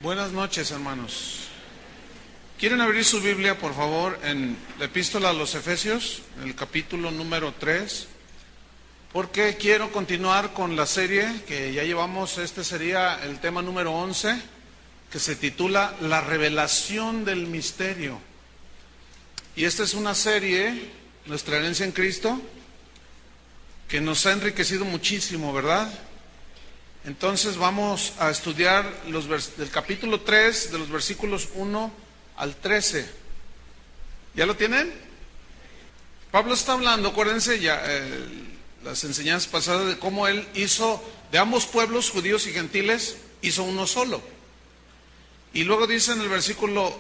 Buenas noches, hermanos. ¿Quieren abrir su Biblia, por favor, en la Epístola a los Efesios, en el capítulo número 3? Porque quiero continuar con la serie que ya llevamos. Este sería el tema número 11, que se titula La revelación del misterio. Y esta es una serie, nuestra herencia en Cristo, que nos ha enriquecido muchísimo, ¿verdad? Entonces vamos a estudiar del capítulo 3, de los versículos 1 al 13. ¿Ya lo tienen? Pablo está hablando, acuérdense ya, las enseñanzas pasadas, de cómo él hizo de ambos pueblos, judíos y gentiles, hizo uno solo. Y luego dice en el versículo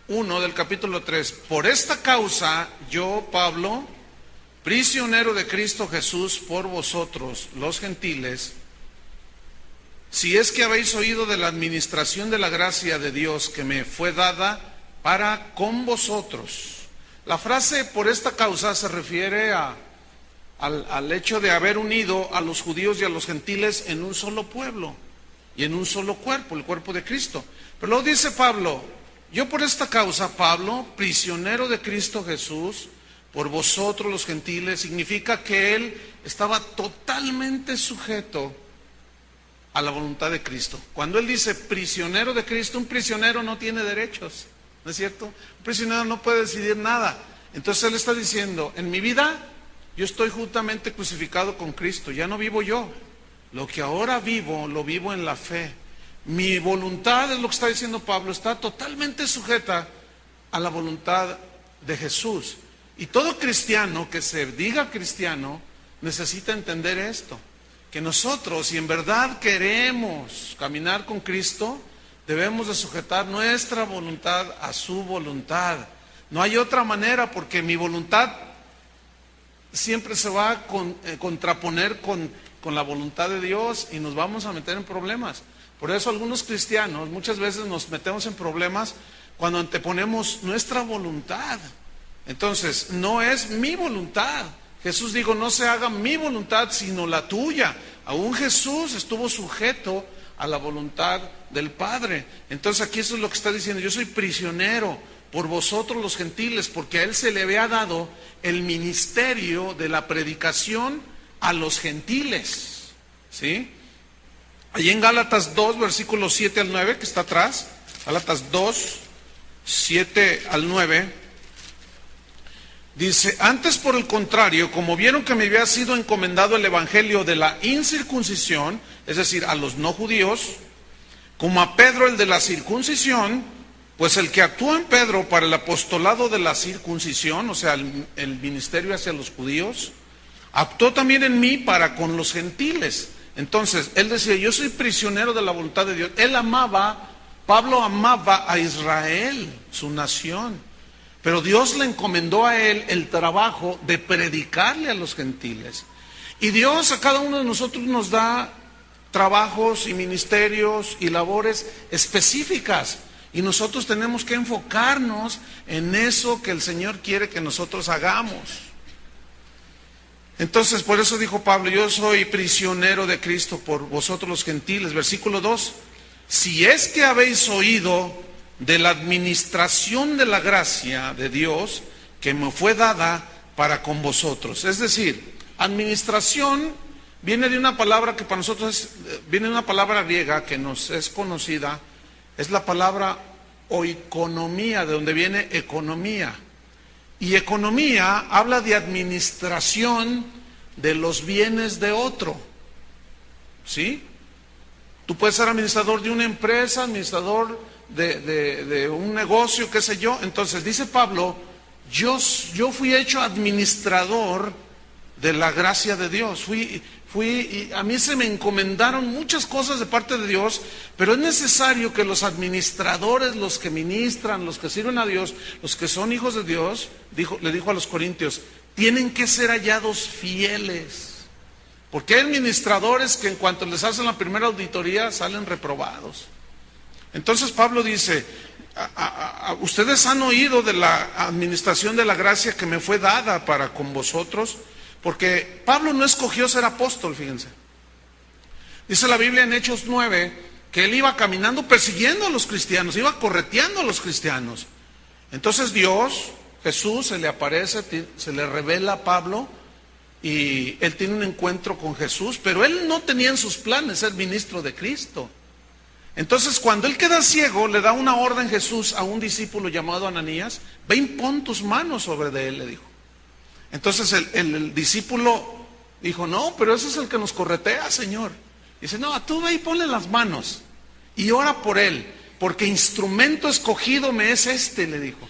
1 del capítulo 3, por esta causa yo, Pablo, prisionero de Cristo Jesús por vosotros, los gentiles, si es que habéis oído de la administración de la gracia de Dios que me fue dada para con vosotros. La frase por esta causa se refiere al hecho de haber unido a los judíos y a los gentiles en un solo pueblo y en un solo cuerpo, el cuerpo de Cristo. Pero luego dice Pablo, yo por esta causa, Pablo, prisionero de Cristo Jesús, por vosotros los gentiles, significa que él estaba totalmente sujeto a la voluntad de Cristo. Cuando él dice prisionero de Cristo, un prisionero no tiene derechos, ¿no es cierto? Un prisionero no puede decidir nada. Entonces él está diciendo, en mi vida yo estoy juntamente crucificado con Cristo, ya no vivo yo. Lo que ahora vivo, lo vivo en la fe. Mi voluntad, es lo que está diciendo Pablo, está totalmente sujeta a la voluntad de Jesús. Y todo cristiano que se diga cristiano necesita entender esto, que nosotros, si en verdad queremos caminar con Cristo, debemos de sujetar nuestra voluntad a su voluntad. No hay otra manera, porque mi voluntad siempre se va a contraponer con la voluntad de Dios y nos vamos a meter en problemas. Por eso algunos cristianos muchas veces nos metemos en problemas cuando anteponemos nuestra voluntad. Entonces, no es mi voluntad. Jesús dijo, no se haga mi voluntad sino la tuya. Aún Jesús estuvo sujeto a la voluntad del Padre. Entonces aquí eso es lo que está diciendo, yo soy prisionero por vosotros los gentiles, porque a él se le había dado el ministerio de la predicación a los gentiles. ¿Sí? Allí en Gálatas 2, versículos 7 al 9, que está atrás, Gálatas 2, 7 al 9, dice, antes por el contrario, como vieron que me había sido encomendado el evangelio de la incircuncisión, es decir, a los no judíos, como a Pedro el de la circuncisión, pues el que actuó en Pedro para el apostolado de la circuncisión, o sea, el ministerio hacia los judíos, actuó también en mí para con los gentiles. Entonces, él decía, yo soy prisionero de la voluntad de Dios. Pablo amaba a Israel, su nación. Pero Dios le encomendó a él el trabajo de predicarle a los gentiles. Y Dios a cada uno de nosotros nos da trabajos y ministerios y labores específicas. Y nosotros tenemos que enfocarnos en eso que el Señor quiere que nosotros hagamos. Entonces, por eso dijo Pablo, yo soy prisionero de Cristo por vosotros los gentiles. Versículo 2, si es que habéis oído de la administración de la gracia de Dios que me fue dada para con vosotros. Es decir, administración viene de una palabra que para nosotros viene de una palabra griega que nos es conocida, es la palabra oikonomía, de donde viene economía. Y economía habla de administración de los bienes de otro. ¿Sí? Tú puedes ser administrador de una empresa, administrador de un negocio, qué sé yo. Entonces dice Pablo, yo fui hecho administrador de la gracia de Dios. Y a mí se me encomendaron muchas cosas de parte de Dios, pero es necesario que los administradores, los que ministran, los que sirven a Dios, los que son hijos de Dios, le dijo a los corintios, tienen que ser hallados fieles. Porque hay administradores que en cuanto les hacen la primera auditoría salen reprobados. Entonces Pablo dice, ustedes han oído de la administración de la gracia que me fue dada para con vosotros, porque Pablo no escogió ser apóstol, fíjense. Dice la Biblia en Hechos 9, que él iba caminando persiguiendo a los cristianos, iba correteando a los cristianos. Entonces Dios, Jesús, se le aparece, se le revela a Pablo y él tiene un encuentro con Jesús, pero él no tenía en sus planes ser ministro de Cristo. Entonces cuando él queda ciego, le da una orden Jesús a un discípulo llamado Ananías: ve y pon tus manos sobre de él, le dijo. Entonces el discípulo dijo: no, pero ese es el que nos corretea, Señor. Dice: no, tú ve y ponle las manos y ora por él, porque instrumento escogido me es este, le dijo.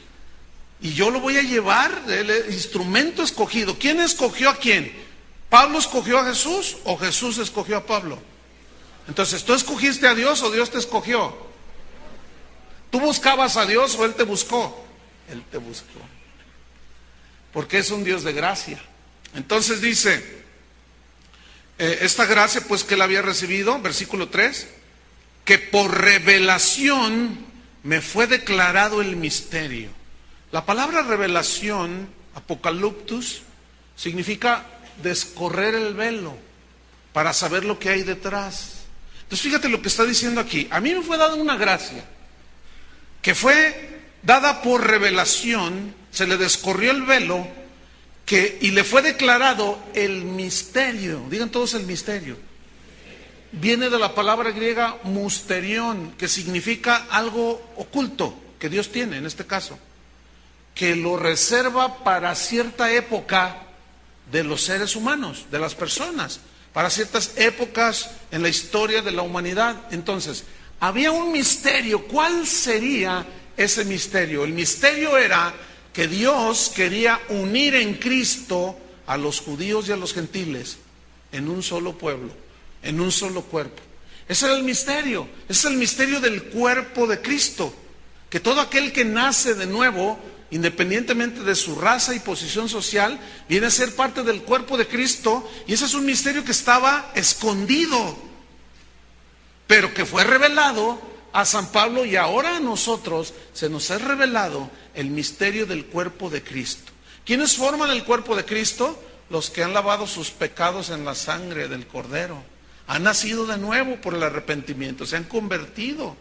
Y yo lo voy a llevar, el instrumento escogido. ¿Quién escogió a quién? ¿Pablo escogió a Jesús o Jesús escogió a Pablo? Entonces, ¿tú escogiste a Dios o Dios te escogió? ¿Tú buscabas a Dios o Él te buscó? Él te buscó. Porque es un Dios de gracia. Entonces dice, esta gracia pues que él había recibido, versículo 3, que por revelación me fue declarado el misterio. La palabra revelación, apocaliptus, significa descorrer el velo para saber lo que hay detrás. Entonces fíjate lo que está diciendo aquí. A mí me fue dada una gracia que fue dada por revelación, se le descorrió el velo y le fue declarado el misterio. Digan todos el misterio. Viene de la palabra griega musterión, que significa algo oculto que Dios tiene en este caso, que lo reserva para cierta época de los seres humanos, de las personas, para ciertas épocas en la historia de la humanidad. Entonces, había un misterio. ¿Cuál sería ese misterio? El misterio era que Dios quería unir en Cristo a los judíos y a los gentiles en un solo pueblo, en un solo cuerpo. Ese era el misterio. Ese es el misterio del cuerpo de Cristo, que todo aquel que nace de nuevo, independientemente de su raza y posición social, viene a ser parte del cuerpo de Cristo. Y ese es un misterio que estaba escondido, pero que fue revelado a San Pablo, y ahora a nosotros se nos ha revelado el misterio del cuerpo de Cristo. ¿Quiénes forman el cuerpo de Cristo? Los que han lavado sus pecados en la sangre del Cordero, han nacido de nuevo por el arrepentimiento, se han convertido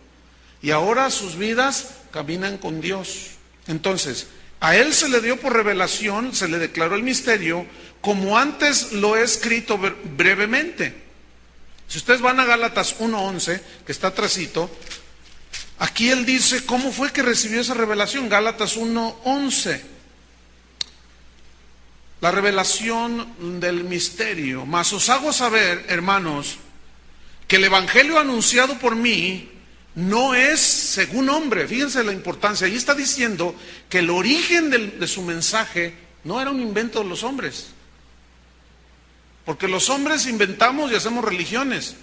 y ahora sus vidas caminan con Dios. Entonces, a él se le dio por revelación, se le declaró el misterio, como antes lo he escrito brevemente. Si ustedes van a Gálatas 1:11, que está atrasito, aquí él dice cómo fue que recibió esa revelación. Gálatas 1:11. La revelación del misterio. Mas os hago saber, hermanos, que el evangelio anunciado por mí no es según hombre. Fíjense la importancia. Ahí está diciendo que el origen de su mensaje no era un invento de los hombres. Porque los hombres inventamos y hacemos religiones.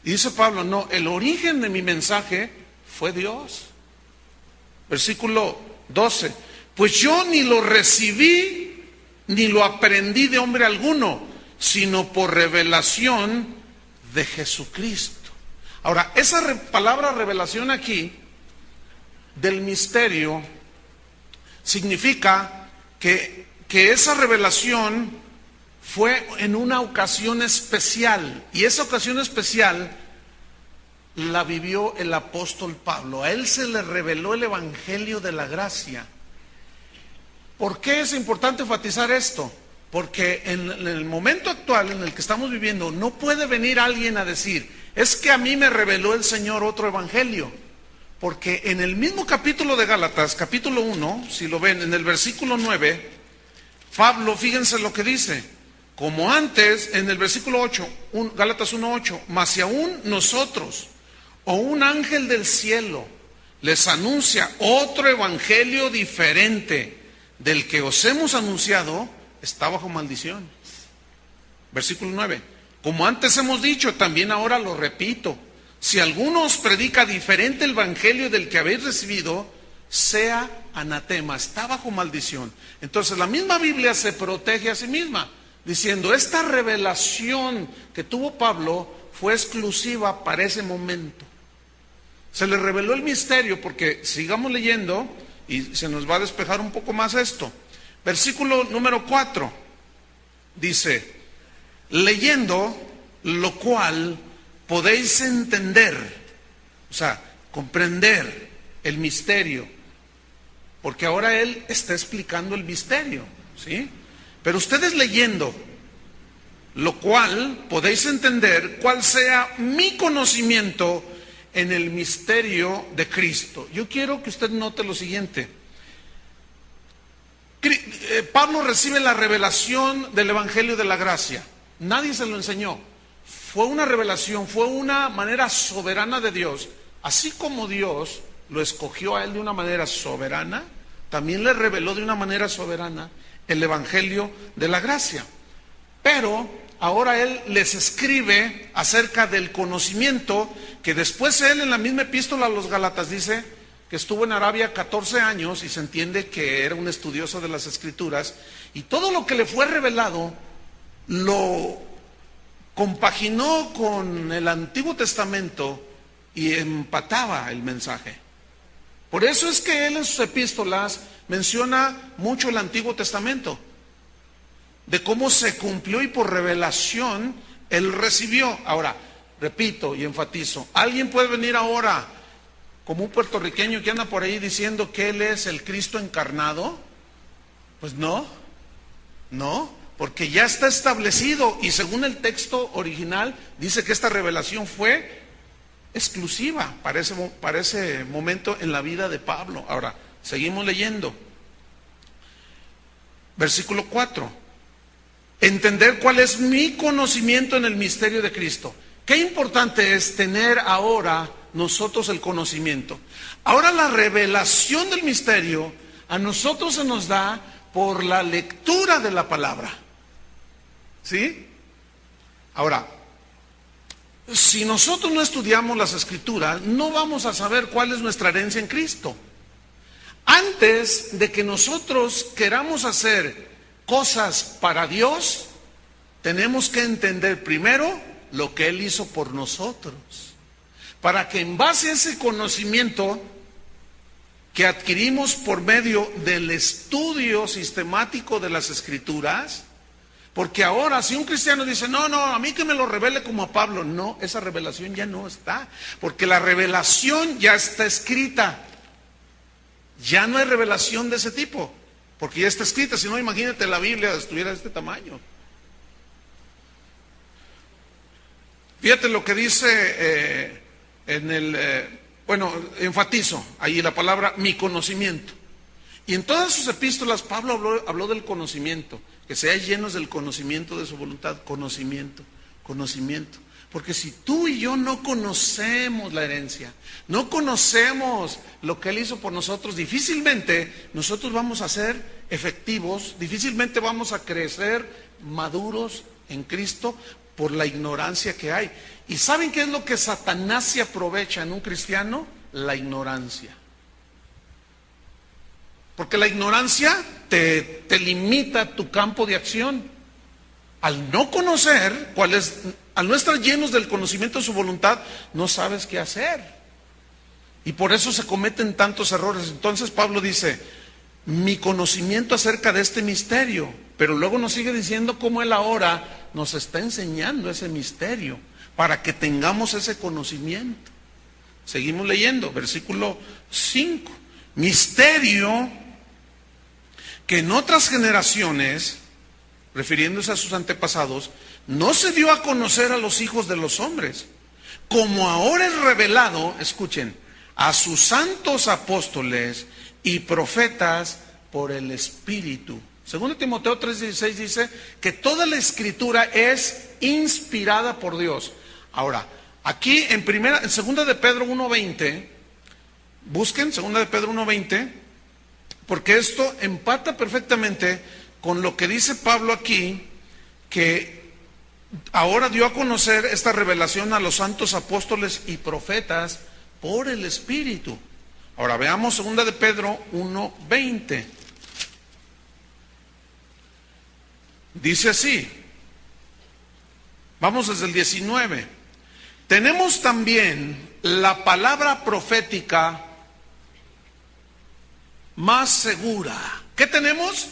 Y dice Pablo, no, el origen de mi mensaje fue Dios. Versículo 12. Pues yo ni lo recibí ni lo aprendí de hombre alguno, sino por revelación de Jesucristo. Ahora, esa palabra revelación aquí, del misterio, significa que esa revelación fue en una ocasión especial, y esa ocasión especial la vivió el apóstol Pablo. A él se le reveló el evangelio de la gracia. ¿Por qué es importante enfatizar esto? Porque en el momento actual en el que estamos viviendo, no puede venir alguien a decir, es que a mí me reveló el Señor otro evangelio. Porque en el mismo capítulo de Gálatas, capítulo 1, si lo ven, en el versículo 9, Pablo, fíjense lo que dice. Como antes, en el versículo 8, Gálatas 1:8, mas si aún nosotros o un ángel del cielo les anuncia otro evangelio diferente del que os hemos anunciado, está bajo maldición. Versículo 9. Como antes hemos dicho, también ahora lo repito. Si alguno os predica diferente el evangelio del que habéis recibido, sea anatema, está bajo maldición. Entonces la misma Biblia se protege a sí misma, diciendo, esta revelación que tuvo Pablo fue exclusiva para ese momento. Se le reveló el misterio, porque sigamos leyendo y se nos va a despejar un poco más esto. Versículo número 4 dice, leyendo lo cual podéis entender O sea, comprender el misterio, porque ahora él está explicando el misterio, ¿sí? Pero ustedes leyendo, lo cual podéis entender cuál sea mi conocimiento en el misterio de Cristo. Yo quiero que usted note lo siguiente. Pablo recibe la revelación del Evangelio de la Gracia. Nadie se lo enseñó. Fue una revelación, fue una manera soberana de Dios. Así como Dios lo escogió a él de una manera soberana, también le reveló de una manera soberana el Evangelio de la Gracia. Pero ahora él les escribe acerca del conocimiento que después él en la misma epístola a los Gálatas dice que estuvo en Arabia 14 años y se entiende que era un estudioso de las Escrituras, y todo lo que le fue revelado lo compaginó con el Antiguo Testamento y empataba el mensaje. Por eso es que él en sus epístolas menciona mucho el Antiguo Testamento, de cómo se cumplió y por revelación él recibió. Ahora, repito y enfatizo, ¿alguien puede venir ahora como un puertorriqueño que anda por ahí diciendo que él es el Cristo encarnado? Pues no, porque ya está establecido, y según el texto original dice que esta revelación fue exclusiva para ese momento en la vida de Pablo. Ahora, seguimos leyendo. Versículo 4. Entender cuál es mi conocimiento en el misterio de Cristo. Qué importante es tener ahora nosotros el conocimiento. Ahora la revelación del misterio a nosotros se nos da por la lectura de la palabra. ¿Sí? Ahora, si nosotros no estudiamos las Escrituras, no vamos a saber cuál es nuestra herencia en Cristo. Antes de que nosotros queramos hacer cosas para Dios, tenemos que entender primero lo que Él hizo por nosotros, para que en base a ese conocimiento que adquirimos por medio del estudio sistemático de las Escrituras, porque ahora si un cristiano dice, no, a mí que me lo revele como a Pablo, no, esa revelación ya no está, porque la revelación ya está escrita. Ya no hay revelación de ese tipo, porque ya está escrita. Si no, imagínate, la Biblia estuviera de este tamaño. Fíjate lo que dice enfatizo ahí la palabra mi conocimiento. Y en todas sus epístolas Pablo habló del conocimiento, que seáis llenos del conocimiento de su voluntad. Conocimiento. Porque si tú y yo no conocemos la herencia, no conocemos lo que Él hizo por nosotros, difícilmente nosotros vamos a ser efectivos, difícilmente vamos a crecer maduros en Cristo por la ignorancia que hay. ¿Y saben qué es lo que Satanás se aprovecha en un cristiano? La ignorancia. Porque la ignorancia te limita tu campo de acción. Al no conocer al no estar llenos del conocimiento de su voluntad, no sabes qué hacer. Y por eso se cometen tantos errores. Entonces Pablo dice, mi conocimiento acerca de este misterio, pero luego nos sigue diciendo cómo él ahora nos está enseñando ese misterio, para que tengamos ese conocimiento. Seguimos leyendo, versículo 5. Misterio que en otras generaciones, refiriéndose a sus antepasados, no se dio a conocer a los hijos de los hombres, como ahora es revelado, escuchen, a sus santos apóstoles y profetas por el Espíritu. Segundo Timoteo 3:16 dice que toda la Escritura es inspirada por Dios. Ahora, aquí en segunda de Pedro 1:20, busquen segunda de Pedro 1:20, porque esto empata perfectamente con lo que dice Pablo aquí, que ahora dio a conocer esta revelación a los santos apóstoles y profetas por el Espíritu. Ahora veamos segunda de Pedro 1:20. Dice así, vamos desde el 19. Tenemos también la palabra profética más segura. ¿Qué tenemos?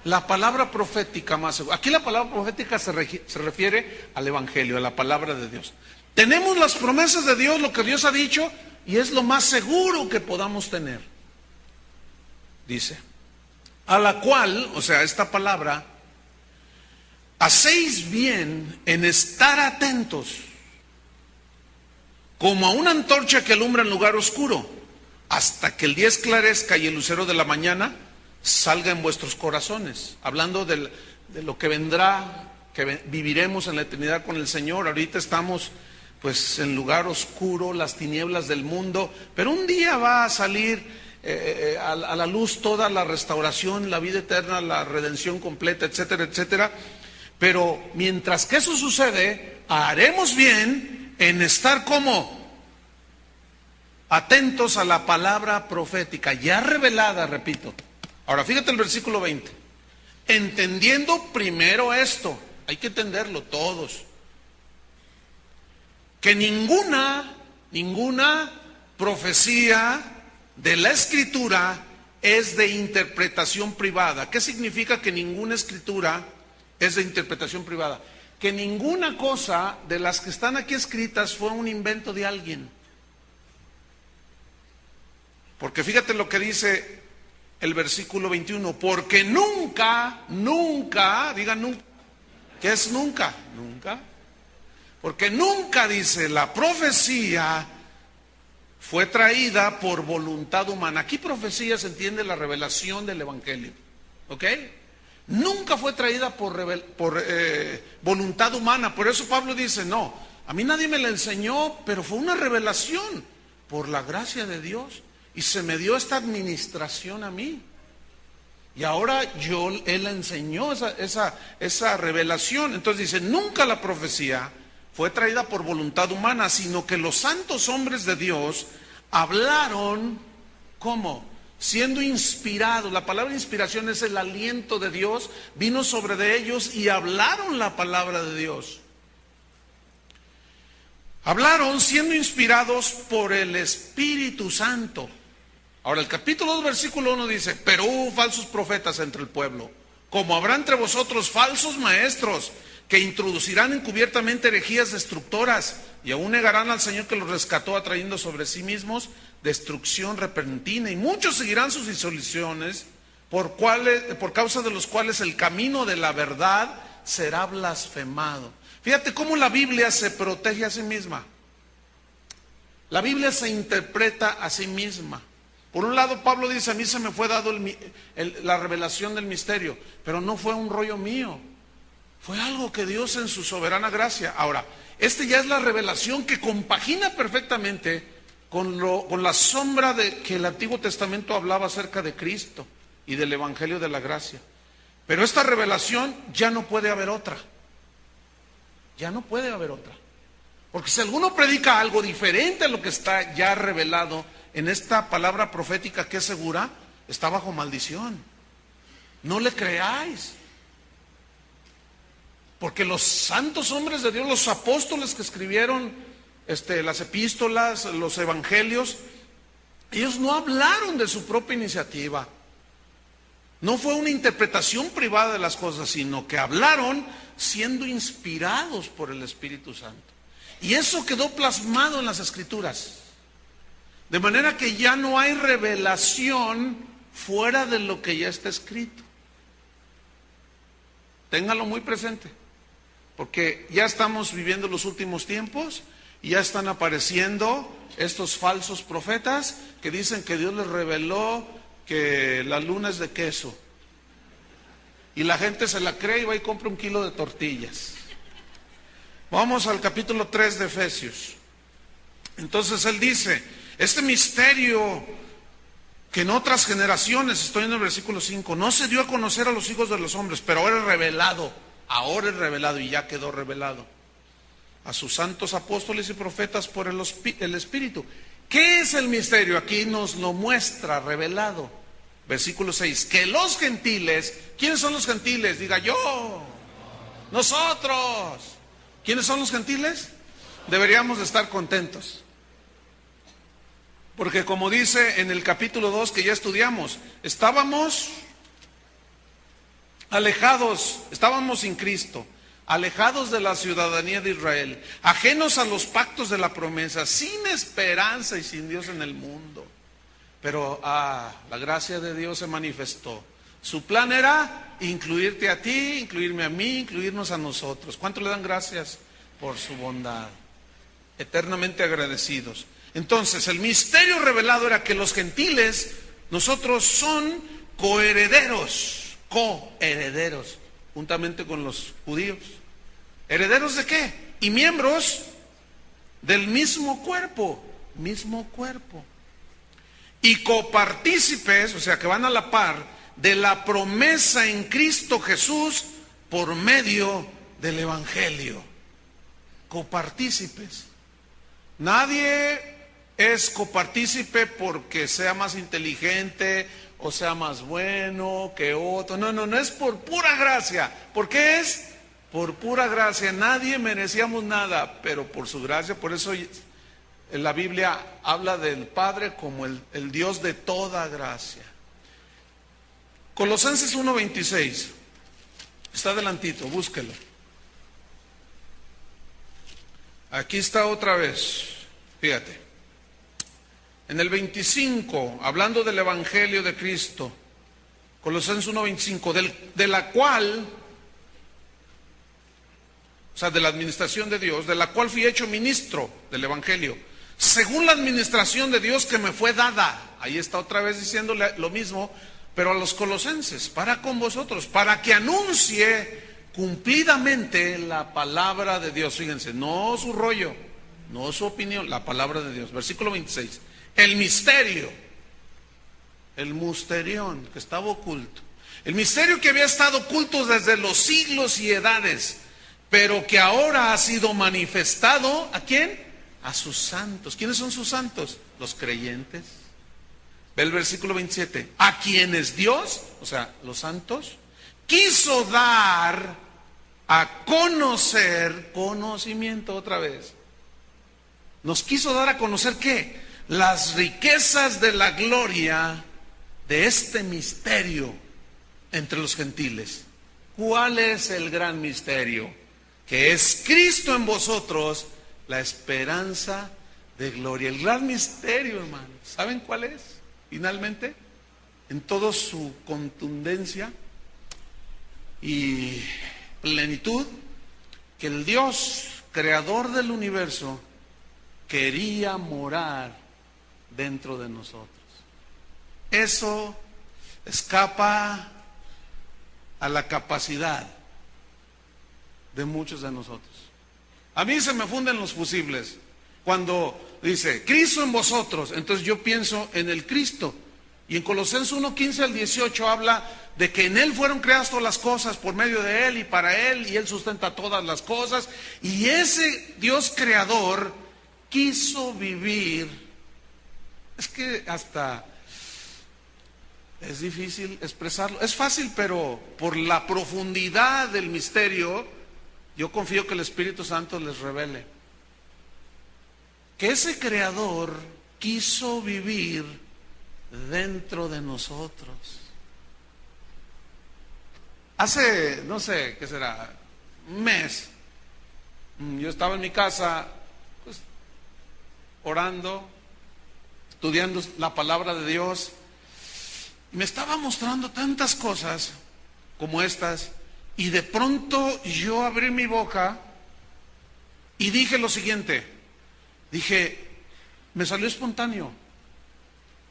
La palabra profética más segura. Aquí la palabra profética se refiere al Evangelio, a la palabra de Dios. Tenemos las promesas de Dios, lo que Dios ha dicho, y es lo más seguro que podamos tener. Dice, a la cual, o sea, esta palabra, hacéis bien en estar atentos, como a una antorcha que alumbra en lugar oscuro, hasta que el día esclarezca y el lucero de la mañana salga en vuestros corazones. Hablando de lo que vendrá, que viviremos en la eternidad con el Señor. Ahorita estamos pues en lugar oscuro, las tinieblas del mundo, pero un día va a salir a la luz toda la restauración, la vida eterna, la redención completa, etcétera, etcétera. Pero mientras que eso sucede, haremos bien en estar como atentos a la palabra profética, ya revelada, repito. Ahora fíjate el versículo 20. Entendiendo primero esto, hay que entenderlo todos, que ninguna profecía de la Escritura es de interpretación privada. ¿Qué significa que ninguna escritura es de interpretación privada? Que ninguna cosa de las que están aquí escritas fue un invento de alguien. Porque fíjate lo que dice el versículo 21, porque nunca, digan nunca, ¿qué es nunca? Nunca. Porque nunca, dice, la profecía fue traída por voluntad humana. Aquí profecía se entiende la revelación del Evangelio, ¿ok? Nunca fue traída por voluntad humana. Por eso Pablo dice, no, a mí nadie me la enseñó, pero fue una revelación por la gracia de Dios. Y se me dio esta administración a mí. Y ahora Él enseñó esa revelación. Entonces dice, nunca la profecía fue traída por voluntad humana, sino que los santos hombres de Dios hablaron, ¿cómo? Siendo inspirados. La palabra inspiración es el aliento de Dios, vino sobre de ellos y hablaron la palabra de Dios. Hablaron siendo inspirados por el Espíritu Santo. Ahora el capítulo 2 versículo 1 dice, pero hubo falsos profetas entre el pueblo, como habrá entre vosotros falsos maestros, que introducirán encubiertamente herejías destructoras, y aún negarán al Señor que los rescató, atrayendo sobre sí mismos destrucción repentina. Y muchos seguirán sus disoluciones, por causa de los cuales el camino de la verdad será blasfemado. Fíjate cómo la Biblia se protege a sí misma. La Biblia se interpreta a sí misma. Por un lado, Pablo dice, a mí se me fue dado la revelación del misterio, pero no fue un rollo mío. Fue algo que Dios en su soberana gracia. Ahora, ya es la revelación que compagina perfectamente con la sombra de que el Antiguo Testamento hablaba acerca de Cristo y del Evangelio de la gracia. Pero esta revelación ya no puede haber otra. Ya no puede haber otra. Porque si alguno predica algo diferente a lo que está ya revelado en esta palabra profética que es segura, está bajo maldición. No le creáis. Porque los santos hombres de Dios, los apóstoles que escribieron las epístolas, los evangelios, ellos no hablaron de su propia iniciativa. No fue una interpretación privada de las cosas, sino que hablaron siendo inspirados por el Espíritu Santo. Y eso quedó plasmado en las Escrituras. De manera que ya no hay revelación fuera de lo que ya está escrito. Téngalo muy presente, porque ya estamos viviendo los últimos tiempos y ya están apareciendo estos falsos profetas que dicen que Dios les reveló que la luna es de queso. Y la gente se la cree y va y compra 1 kilo de tortillas. Vamos al capítulo 3 de Efesios. Entonces él dice, este misterio que en otras generaciones, estoy en el versículo 5, no se dio a conocer a los hijos de los hombres, pero ahora es revelado y ya quedó revelado a sus santos apóstoles y profetas por el Espíritu. ¿Qué es el misterio? Aquí nos lo muestra revelado. Versículo 6, que los gentiles, ¿quiénes son los gentiles? Diga yo, nosotros. ¿Quiénes son los gentiles? Deberíamos de estar contentos. Porque como dice en el capítulo 2 que ya estudiamos, estábamos alejados, estábamos sin Cristo, alejados de la ciudadanía de Israel, ajenos a los pactos de la promesa, sin esperanza y sin Dios en el mundo. Pero la gracia de Dios se manifestó. Su plan era incluirte a ti, incluirme a mí, incluirnos a nosotros. ¿Cuánto le dan gracias por su bondad? Eternamente agradecidos. Entonces, el misterio revelado era que los gentiles, nosotros son coherederos, juntamente con los judíos. ¿Herederos de qué? Y miembros del mismo cuerpo. Y copartícipes, o sea que van a la par de la promesa en Cristo Jesús por medio del Evangelio. Copartícipes. Nadie es copartícipe porque sea más inteligente o sea más bueno que otro. No es por pura gracia. ¿Por qué es? Por pura gracia. Nadie merecíamos nada, pero por su gracia. Por eso en la Biblia habla del Padre como el Dios de toda gracia. Colosenses 1:26. Está adelantito, búsquelo. Aquí está otra vez. Fíjate. En el 25, hablando del Evangelio de Cristo, Colosenses 1:25, de la cual, o sea, de la administración de Dios, de la cual fui hecho ministro del Evangelio, según la administración de Dios que me fue dada. Ahí está otra vez diciéndole lo mismo, pero a los colosenses, para con vosotros, para que anuncie cumplidamente la palabra de Dios. Fíjense, no su rollo, no su opinión, la palabra de Dios. Versículo 26. El misterio, el musterión que estaba oculto, el misterio que había estado oculto desde los siglos y edades, pero que ahora ha sido manifestado, ¿a quién? A sus santos. ¿Quiénes son sus santos? Los creyentes. Ve el versículo 27. A quienes Dios, o sea, los santos, quiso dar a conocer, conocimiento otra vez. Nos quiso dar a conocer ¿qué? Las riquezas de la gloria de este misterio entre los gentiles. ¿Cuál es el gran misterio? Que es Cristo en vosotros, la esperanza de gloria. El gran misterio, hermanos. ¿Saben cuál es? Finalmente, en toda su contundencia y plenitud, que el Dios, creador del universo, quería morar dentro de nosotros. Eso escapa a la capacidad de muchos de nosotros. A mí se me funden los fusibles cuando dice Cristo en vosotros. Entonces yo pienso en el Cristo. Y en Colosenses 1:15 al 18 habla de que en Él fueron creadas todas las cosas, por medio de Él y para Él, y Él sustenta todas las cosas. Y ese Dios creador quiso vivir. Es que hasta es difícil expresarlo. Es fácil, pero por la profundidad del misterio, yo confío que el Espíritu Santo les revele. Que ese creador quiso vivir dentro de nosotros. Hace, no sé, ¿qué será? Un mes, yo estaba en mi casa, pues, orando, estudiando la palabra de Dios, y me estaba mostrando tantas cosas como estas, y de pronto yo abrí mi boca y dije lo siguiente, me salió espontáneo,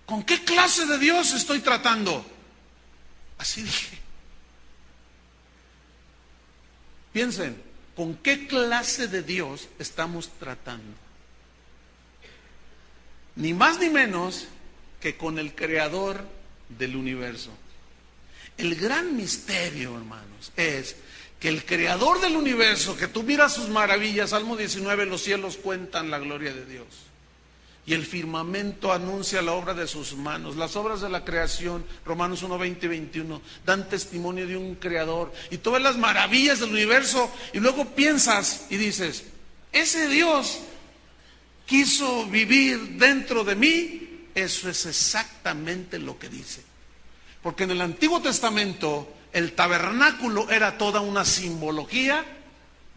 ¿con qué clase de Dios estoy tratando? Así dije. Piensen, ¿con qué clase de Dios estamos tratando? Ni más ni menos que con el creador del universo. El gran misterio, hermanos, es que el creador del universo, que tú miras sus maravillas, Salmo 19, los cielos cuentan la gloria de Dios. Y el firmamento anuncia la obra de sus manos. Las obras de la creación, Romanos 1, 20 y 21, dan testimonio de un creador. Y tú ves las maravillas del universo y luego piensas y dices, ese Dios quiso vivir dentro de mí. Eso es exactamente lo que dice. Porque en el Antiguo Testamento el tabernáculo era toda una simbología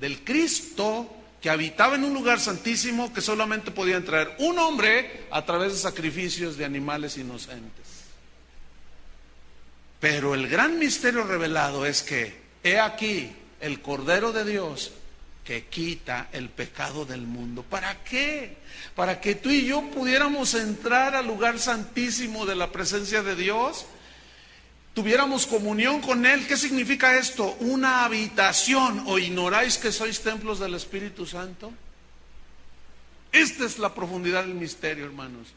del Cristo que habitaba en un lugar santísimo que solamente podía entrar un hombre a través de sacrificios de animales inocentes. Pero el gran misterio revelado es que, he aquí, el Cordero de Dios que quita el pecado del mundo. ¿Para qué? Para que tú y yo pudiéramos entrar al lugar santísimo de la presencia de Dios, tuviéramos comunión con Él. ¿Qué significa esto? Una habitación. ¿O ignoráis que sois templos del Espíritu Santo? Esta es la profundidad del misterio, hermanos.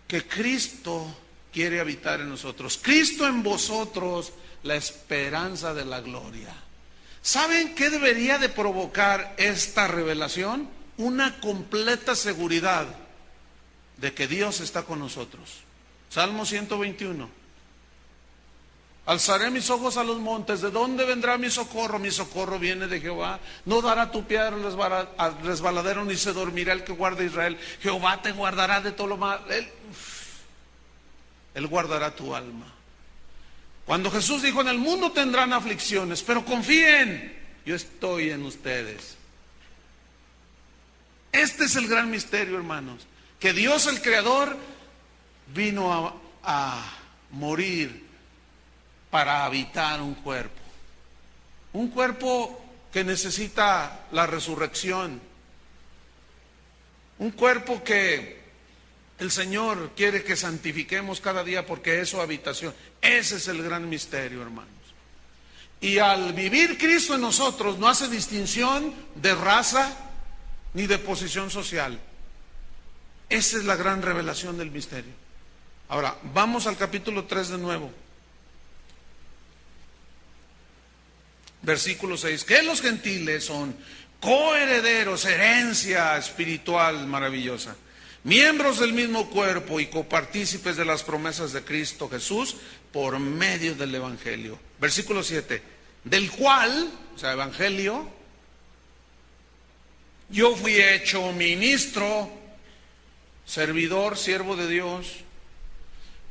Que Cristo quiere habitar en nosotros. Cristo en vosotros, la esperanza de la gloria. ¿Saben qué debería de provocar esta revelación? Una completa seguridad de que Dios está con nosotros. Salmo 121. Alzaré mis ojos a los montes. ¿De dónde vendrá mi socorro? Mi socorro viene de Jehová. No dará tu pie al resbaladero, ni se dormirá el que guarda a Israel. Jehová te guardará de todo lo mal. Él guardará tu alma. Cuando Jesús dijo, en el mundo tendrán aflicciones, pero confíen, yo estoy en ustedes. Este es el gran misterio, hermanos. Que Dios el Creador vino a morir para habitar un cuerpo. Un cuerpo que necesita la resurrección. Un cuerpo que el Señor quiere que santifiquemos cada día porque es su habitación. Ese es el gran misterio, hermanos. Y al vivir Cristo en nosotros no hace distinción de raza ni de posición social. Esa es la gran revelación del misterio. Ahora, vamos al capítulo 3 de nuevo. Versículo 6, que los gentiles son coherederos, herencia espiritual maravillosa, miembros del mismo cuerpo y copartícipes de las promesas de Cristo Jesús por medio del Evangelio. Versículo 7, del cual, o sea, Evangelio, yo fui hecho ministro, servidor, siervo de Dios,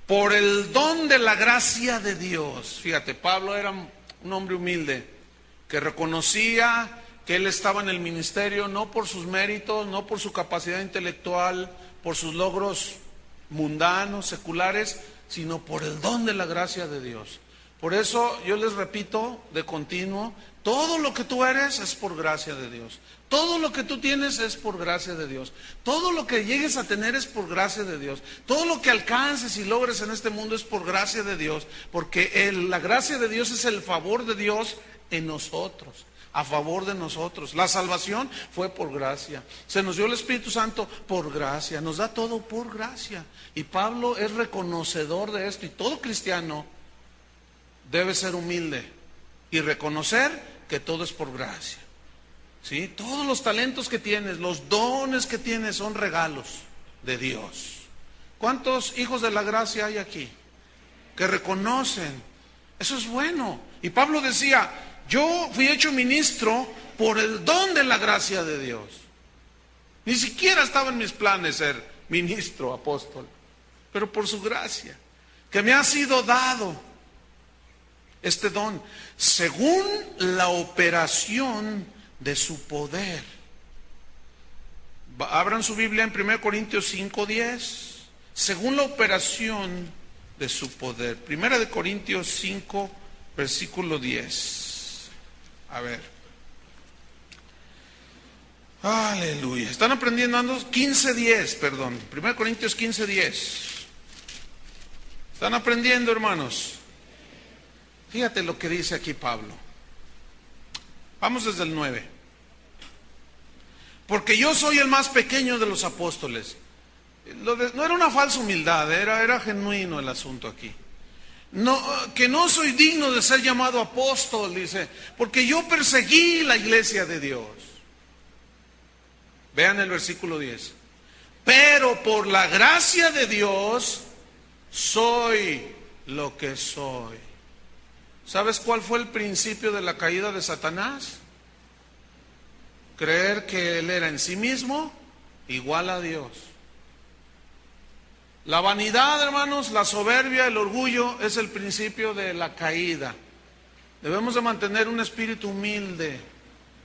por el don de la gracia de Dios. Fíjate, Pablo era un hombre humilde, que reconocía que él estaba en el ministerio no por sus méritos, no por su capacidad intelectual, por sus logros mundanos, seculares, sino por el don de la gracia de Dios. Por eso yo les repito de continuo, todo lo que tú eres es por gracia de Dios. Todo lo que tú tienes es por gracia de Dios. Todo lo que llegues a tener es por gracia de Dios. Todo lo que alcances y logres en este mundo es por gracia de Dios. Porque la gracia de Dios es el favor de Dios en nosotros, a favor de nosotros. La salvación fue por gracia. Se nos dio el Espíritu Santo por gracia. Nos da todo por gracia. Y Pablo es reconocedor de esto. Y todo cristiano debe ser humilde y reconocer que todo es por gracia. ¿Sí? Todos los talentos que tienes, los dones que tienes son regalos de Dios. ¿Cuántos hijos de la gracia hay aquí? Que reconocen. Eso es bueno. Y Pablo decía, yo fui hecho ministro por el don de la gracia de Dios. Ni siquiera estaba en mis planes ser ministro, apóstol, pero por su gracia, que me ha sido dado este don, según la operación de su poder. Abran su Biblia en 1 Corintios 5:10. Según la operación de su poder. 1 Corintios 5, versículo 10. A ver. Aleluya. ¿Están aprendiendo? 15:10, perdón. 1 Corintios 15:10. ¿Están aprendiendo, hermanos? Fíjate lo que dice aquí Pablo. Vamos desde el 9. Porque yo soy el más pequeño de los apóstoles. No era una falsa humildad, era genuino el asunto aquí. No, que no soy digno de ser llamado apóstol, dice, porque yo perseguí la iglesia de Dios. Vean el versículo 10. Pero por la gracia de Dios soy lo que soy. ¿Sabes cuál fue el principio de la caída de Satanás? Creer que él era en sí mismo igual a Dios. La vanidad, hermanos, la soberbia, el orgullo es el principio de la caída. Debemos de mantener un espíritu humilde,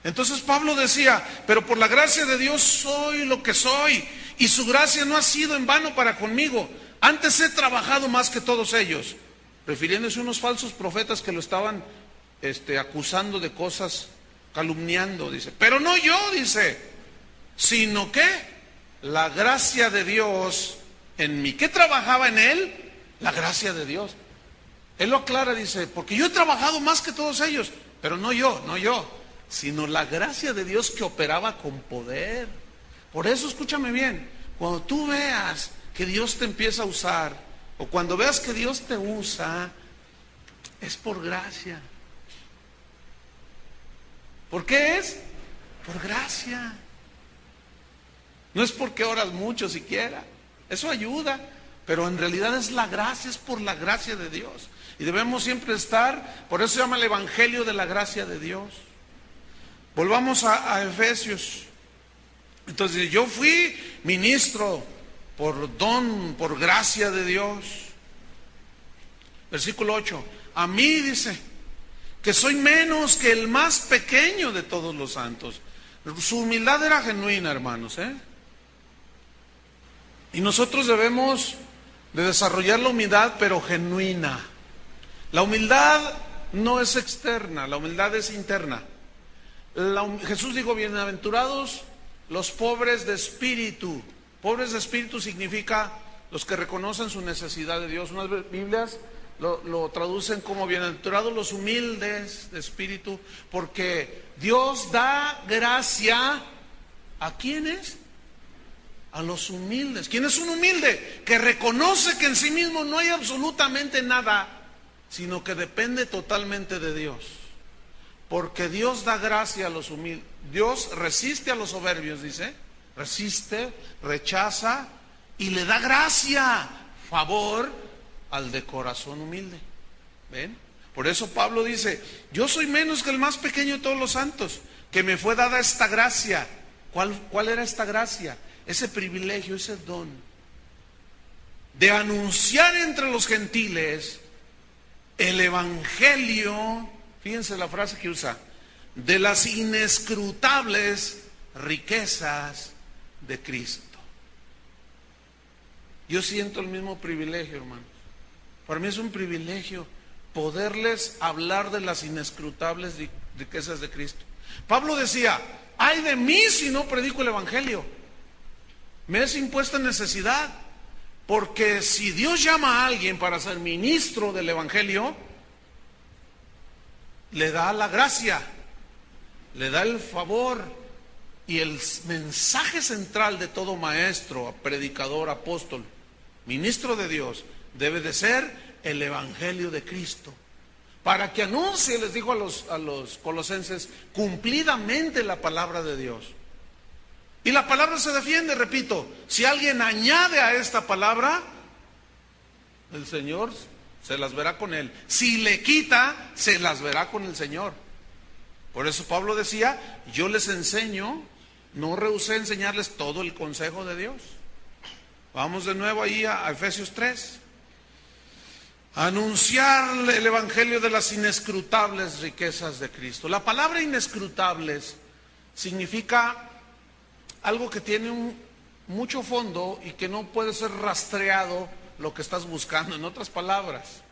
Entonces Pablo decía, pero por la gracia de Dios soy lo que soy, y su gracia no ha sido en vano para conmigo. Antes he trabajado más que todos ellos, refiriéndose a unos falsos profetas que lo estaban acusando de cosas, calumniando, dice. Pero no yo, dice, sino que la gracia de Dios en mí. ¿Qué trabajaba en él? La gracia de Dios. Él lo aclara, dice, porque yo he trabajado más que todos ellos, pero no yo, sino la gracia de Dios que operaba con poder. Por eso, escúchame bien, cuando tú veas que Dios te empieza a usar, o cuando veas que Dios te usa, es por gracia. ¿Por qué es? Por gracia. No es porque oras mucho siquiera, eso ayuda, pero en realidad es la gracia, es por la gracia de Dios. Y debemos siempre estar, por eso se llama el Evangelio de la gracia de Dios. Volvamos a Efesios. Entonces, yo fui ministro por don, por gracia de Dios. Versículo 8. A mí, dice, que soy menos que el más pequeño de todos los santos. Su humildad era genuina, hermanos, Y nosotros debemos de desarrollar la humildad, pero genuina. La humildad no es externa, la humildad es interna. Jesús dijo, bienaventurados los pobres de espíritu. Pobres de espíritu significa los que reconocen su necesidad de Dios. Unas Biblias lo traducen como bienaventurados los humildes de espíritu, porque Dios da gracia ¿a quiénes? A los humildes. ¿Quién es un humilde? Que reconoce que en sí mismo no hay absolutamente nada, sino que depende totalmente de Dios. Porque Dios da gracia a los humildes. Dios resiste a los soberbios, dice. Resiste, rechaza y le da gracia, favor al de corazón humilde. ¿Ven? Por eso Pablo dice, yo soy menos que el más pequeño de todos los santos, que me fue dada esta gracia. ¿Cuál era esta gracia? Ese privilegio, ese don de anunciar entre los gentiles el evangelio, fíjense la frase que usa, de las inescrutables riquezas de Cristo. Yo siento el mismo privilegio, hermanos. Para mí es un privilegio poderles hablar de las inescrutables riquezas de Cristo. Pablo decía, ay de mí si no predico el evangelio. Me es impuesta necesidad, porque si Dios llama a alguien para ser ministro del evangelio, le da la gracia, le da el favor, y el mensaje central de todo maestro, predicador, apóstol, ministro de Dios, debe de ser el evangelio de Cristo, para que anuncie, les dijo a los colosenses, cumplidamente la palabra de Dios. Y la palabra se defiende, repito, si alguien añade a esta palabra, el Señor se las verá con él. Si le quita, se las verá con el Señor. Por eso Pablo decía, yo les enseño, no rehusé enseñarles todo el consejo de Dios. Vamos de nuevo ahí a Efesios 3. Anunciar el evangelio de las inescrutables riquezas de Cristo. La palabra inescrutables significa algo que tiene mucho fondo y que no puede ser rastreado lo que estás buscando. En otras palabras,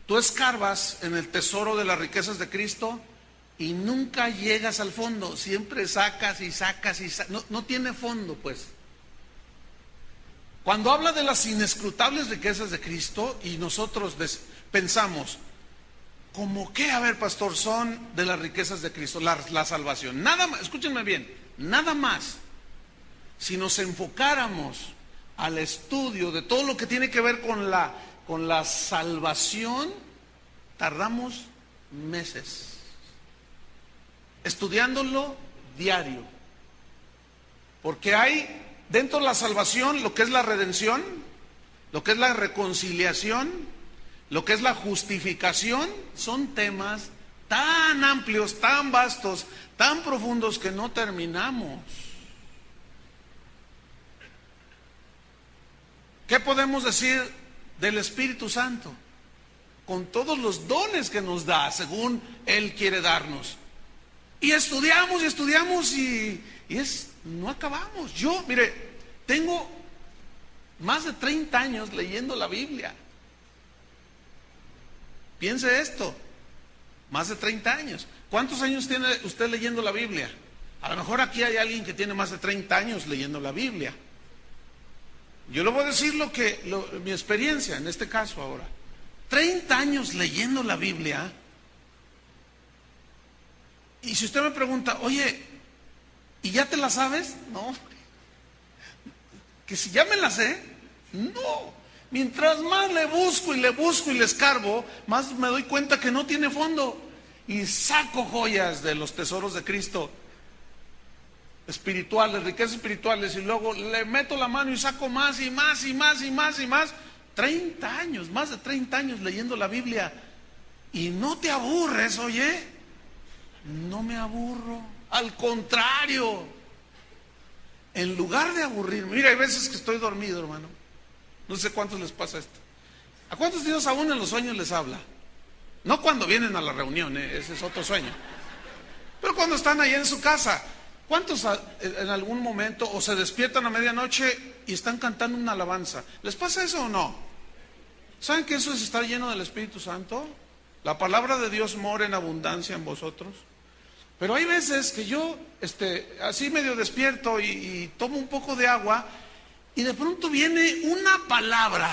tú escarbas en el tesoro de las riquezas de Cristo y nunca llegas al fondo. Siempre sacas y sacas y sacas. No tiene fondo, pues. Cuando habla de las inescrutables riquezas de Cristo y nosotros pensamos, ¿cómo qué? A ver, pastor, son de las riquezas de Cristo, la salvación. Nada más, escúchenme bien, nada más. Si nos enfocáramos al estudio de todo lo que tiene que ver con la salvación, tardamos meses estudiándolo diario. Porque hay dentro de la salvación lo que es la redención, lo que es la reconciliación, lo que es la justificación, son temas tan amplios, tan vastos, tan profundos que no terminamos. ¿Qué podemos decir del Espíritu Santo? con todos los dones que nos da, según Él quiere darnos. Y estudiamos y no acabamos. Yo, mire, tengo más de 30 años leyendo la Biblia. Piense esto, más de 30 años. ¿Cuántos años tiene usted leyendo la Biblia? A lo mejor aquí hay alguien que tiene más de 30 años leyendo la Biblia. Yo le voy a decir mi experiencia en este caso ahora. 30 años leyendo la Biblia. Y si usted me pregunta, oye, ¿y ya te la sabes? No. Que si ya me la sé, no. Mientras más le busco y le escarbo, más me doy cuenta que no tiene fondo. Y saco joyas de los tesoros de Cristo, espirituales, riquezas espirituales, y luego le meto la mano y saco más y más y más y más y más. 30 años, más de 30 años leyendo la Biblia. Y no te aburres, oye. No me aburro. Al contrario. En lugar de aburrirme. Mira, hay veces que estoy dormido, hermano. No sé cuántos les pasa esto. ¿A cuántos Dios aún en los sueños les habla? No cuando vienen a la reunión, ese es otro sueño. Pero cuando están ahí en su casa. ¿Cuántos en algún momento o se despiertan a medianoche y están cantando una alabanza? ¿Les pasa eso o no? ¿Saben que eso es estar lleno del Espíritu Santo? La palabra de Dios mora en abundancia en vosotros. Pero hay veces que yo así medio despierto y tomo un poco de agua y de pronto viene una palabra,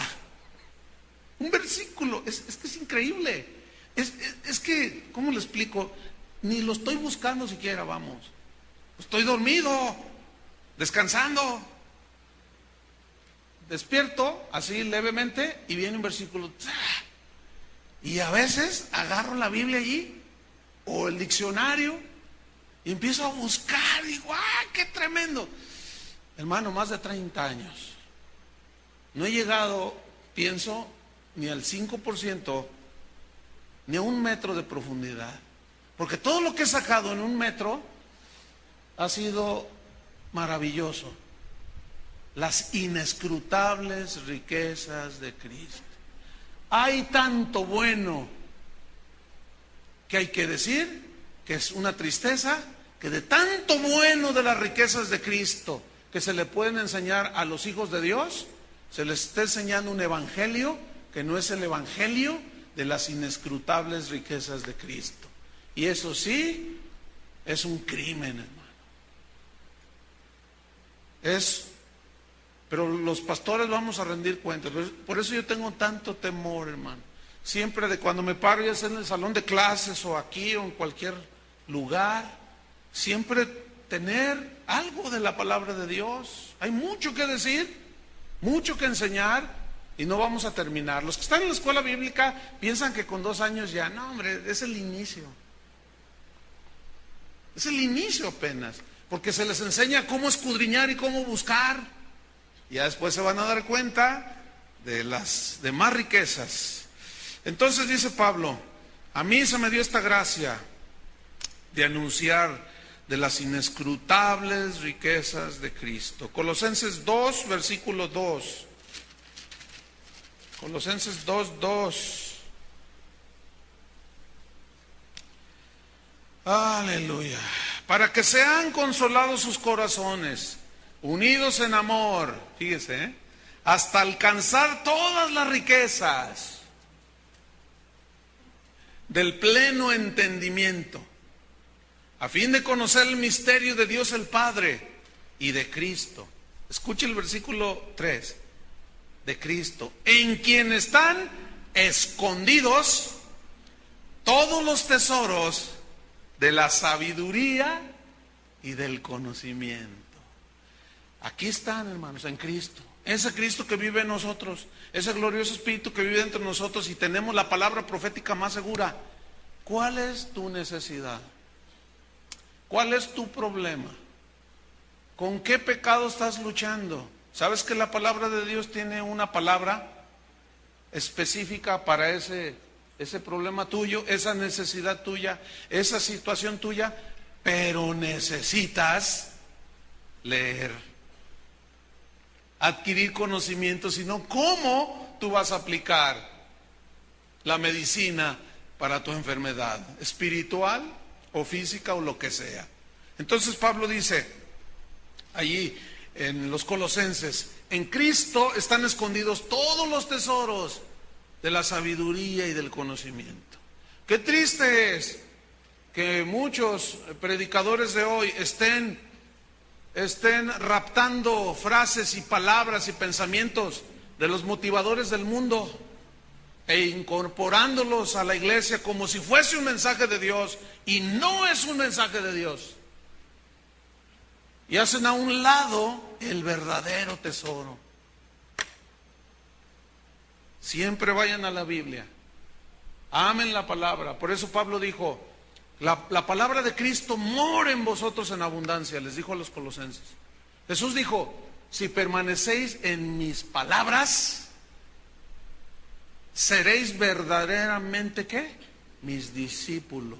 un versículo. Es que es increíble. Es que, ¿cómo le explico? Ni lo estoy buscando siquiera, vamos. Estoy dormido, descansando. Despierto así levemente y viene un versículo. Y a veces agarro la Biblia allí o el diccionario y empiezo a buscar. Y digo, ¡ah, qué tremendo! Hermano, más de 30 años. No he llegado, pienso, ni al 5%, ni a 1 metro de profundidad. Porque todo lo que he sacado en 1 metro ha sido maravilloso. Las inescrutables riquezas de Cristo. Hay tanto bueno que hay que decir que es una tristeza que de tanto bueno de las riquezas de Cristo que se le pueden enseñar a los hijos de Dios, se les está enseñando un evangelio que no es el evangelio de las inescrutables riquezas de Cristo. Y eso sí es un crimen, hermano. Pero los pastores vamos a rendir cuentas. Por eso yo tengo tanto temor, hermano. Siempre de cuando me paro, ya sea en el salón de clases o aquí o en cualquier lugar, siempre tener algo de la palabra de Dios. Hay mucho que decir, mucho que enseñar y no vamos a terminar. Los que están en la escuela bíblica piensan que con 2 años ya, no, hombre, es el inicio. Es el inicio apenas, porque se les enseña cómo escudriñar y cómo buscar. Ya después se van a dar cuenta de las demás riquezas. Entonces dice Pablo, a mí se me dio esta gracia de anunciar de las inescrutables riquezas de Cristo. Colosenses 2, versículo 2. Colosenses 2, 2. Aleluya. Para que sean consolados sus corazones, unidos en amor, fíjese, hasta alcanzar todas las riquezas del pleno entendimiento, a fin de conocer el misterio de Dios el Padre y de Cristo. Escuche el versículo 3, de Cristo, en quien están escondidos todos los tesoros de la sabiduría y del conocimiento. Aquí están, hermanos, en Cristo. Ese Cristo que vive en nosotros, ese glorioso Espíritu que vive entre nosotros, y tenemos la palabra profética más segura. ¿Cuál es tu necesidad? ¿Cuál es tu problema? ¿Con qué pecado estás luchando? ¿Sabes que la palabra de Dios tiene una palabra específica para ese problema tuyo, esa necesidad tuya, esa situación tuya? Pero necesitas leer, adquirir conocimiento, sino ¿cómo tú vas a aplicar la medicina para tu enfermedad, espiritual o física o lo que sea. Entonces Pablo dice allí en los Colosenses, en Cristo están escondidos todos los tesoros de la sabiduría y del conocimiento. Qué triste es que muchos predicadores de hoy estén raptando frases y palabras y pensamientos de los motivadores del mundo e incorporándolos a la iglesia como si fuese un mensaje de Dios, y no es un mensaje de Dios. Y hacen a un lado el verdadero tesoro. Siempre vayan a la Biblia, amen la palabra. Por eso Pablo dijo, la palabra de Cristo mora en vosotros en abundancia, les dijo a los colosenses. Jesús dijo, si permanecéis en mis palabras, seréis verdaderamente, ¿qué? Mis discípulos.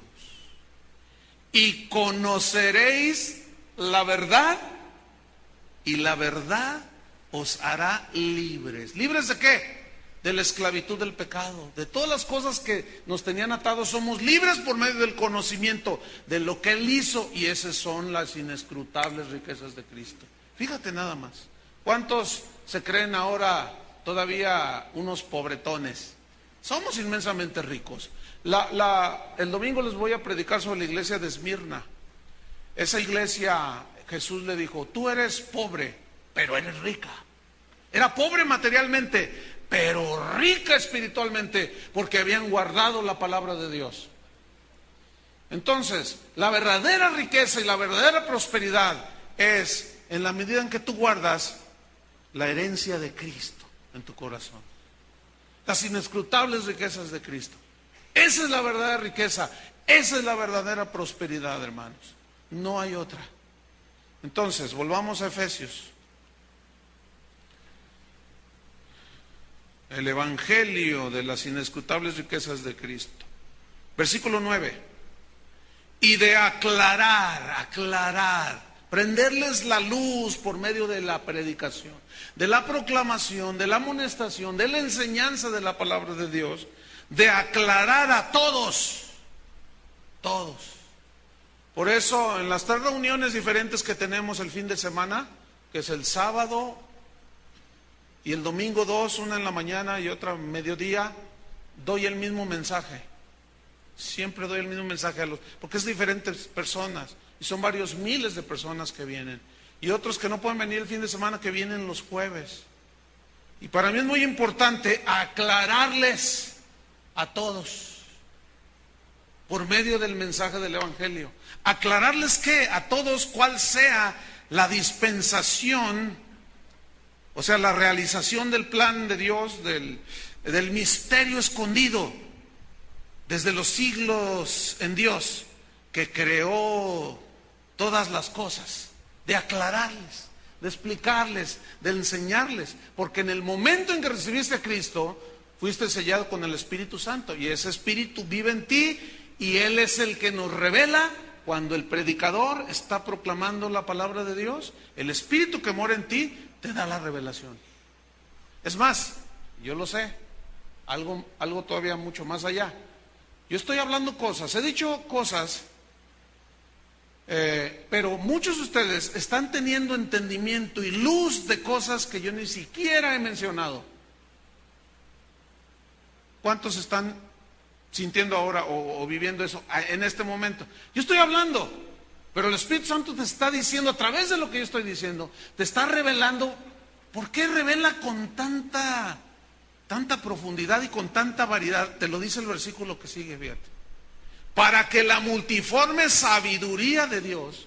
Y conoceréis la verdad, y la verdad os hará libres. ¿Libres de qué? De la esclavitud del pecado, de todas las cosas que nos tenían atados. Somos libres por medio del conocimiento de lo que Él hizo, y esas son las inescrutables riquezas de Cristo. Fíjate nada más, ¿cuántos se creen ahora todavía unos pobretones? Somos inmensamente ricos. El domingo les voy a predicar sobre la iglesia de Esmirna. Esa iglesia, Jesús le dijo, tú eres pobre, pero eres rica. Era pobre materialmente, pero rica espiritualmente, porque habían guardado la palabra de Dios. Entonces, la verdadera riqueza y la verdadera prosperidad es en la medida en que tú guardas la herencia de Cristo en tu corazón, las inescrutables riquezas de Cristo. Esa es la verdadera riqueza, esa es la verdadera prosperidad, hermanos. No hay otra. Entonces, volvamos a Efesios. El evangelio de las inescrutables riquezas de Cristo. Versículo 9. Y de aclarar, prenderles la luz por medio de la predicación, de la proclamación, de la amonestación, de la enseñanza de la palabra de Dios, de aclarar a todos. Por eso, en las 3 reuniones diferentes que tenemos el fin de semana, que es el sábado y el domingo 2, una en la mañana y otra mediodía, doy el mismo mensaje. Siempre doy el mismo mensaje porque es diferentes personas, y son varios miles de personas que vienen, y otros que no pueden venir el fin de semana, que vienen los jueves. Y para mí es muy importante aclararles a todos por medio del mensaje del evangelio. Aclararles que a todos cuál sea la dispensación, o sea, la realización del plan de Dios, del misterio escondido desde los siglos en Dios, que creó todas las cosas, de aclararles, de explicarles, de enseñarles, porque en el momento en que recibiste a Cristo, fuiste sellado con el Espíritu Santo, y ese Espíritu vive en ti, y Él es el que nos revela. Cuando el predicador está proclamando la palabra de Dios, el Espíritu que mora en ti te da la revelación. Es más, yo lo sé, algo todavía mucho más allá. Yo estoy hablando cosas, he dicho cosas, pero muchos de ustedes están teniendo entendimiento y luz de cosas que yo ni siquiera he mencionado. ¿Cuántos están sintiendo ahora o viviendo eso en este momento? Yo estoy hablando, pero el Espíritu Santo te está diciendo, a través de lo que yo estoy diciendo, te está revelando. ¿Por qué revela con tanta profundidad y con tanta variedad? Te lo dice el versículo que sigue, fíjate. Para que la multiforme sabiduría de Dios,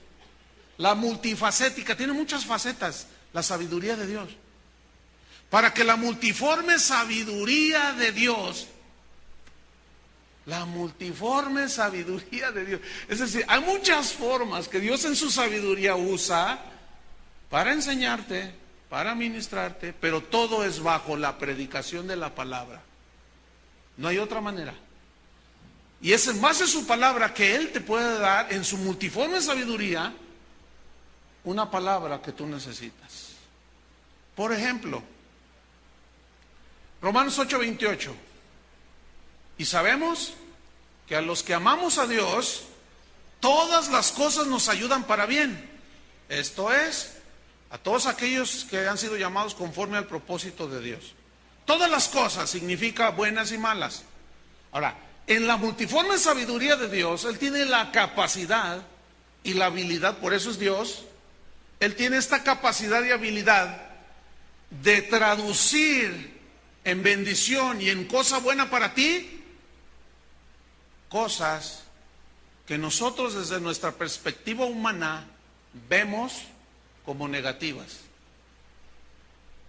la multifacética, tiene muchas facetas la sabiduría de Dios. Para que la multiforme sabiduría de Dios, es decir, hay muchas formas que Dios en su sabiduría usa para enseñarte, para ministrarte, pero todo es bajo la predicación de la palabra. No hay otra manera. Y es en base a su palabra que Él te puede dar en su multiforme sabiduría una palabra que tú necesitas. Por ejemplo, Romanos 8:28. Y sabemos que a los que amamos a Dios, todas las cosas nos ayudan para bien. Esto es, a todos aquellos que han sido llamados conforme al propósito de Dios. Todas las cosas significa buenas y malas. Ahora, en la multiforme sabiduría de Dios, Él tiene la capacidad y la habilidad, por eso es Dios, Él tiene esta capacidad y habilidad de traducir en bendición y en cosa buena para ti, cosas que nosotros desde nuestra perspectiva humana vemos como negativas.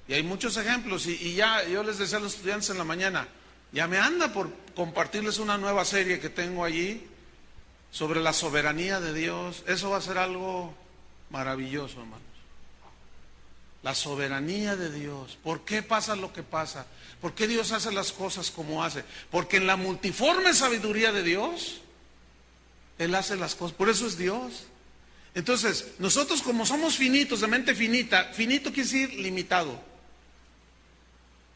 Y hay muchos ejemplos, y ya yo les decía a los estudiantes en la mañana, ya me anda por compartirles una nueva serie que tengo allí sobre la soberanía de Dios. Eso va a ser algo maravilloso, hermanos. La soberanía de Dios. ¿Por qué pasa lo que pasa? ¿Por qué Dios hace las cosas como hace? Porque en la multiforme sabiduría de Dios, Él hace las cosas. Por eso es Dios. Entonces, nosotros como somos finitos, de mente finita, finito quiere decir limitado.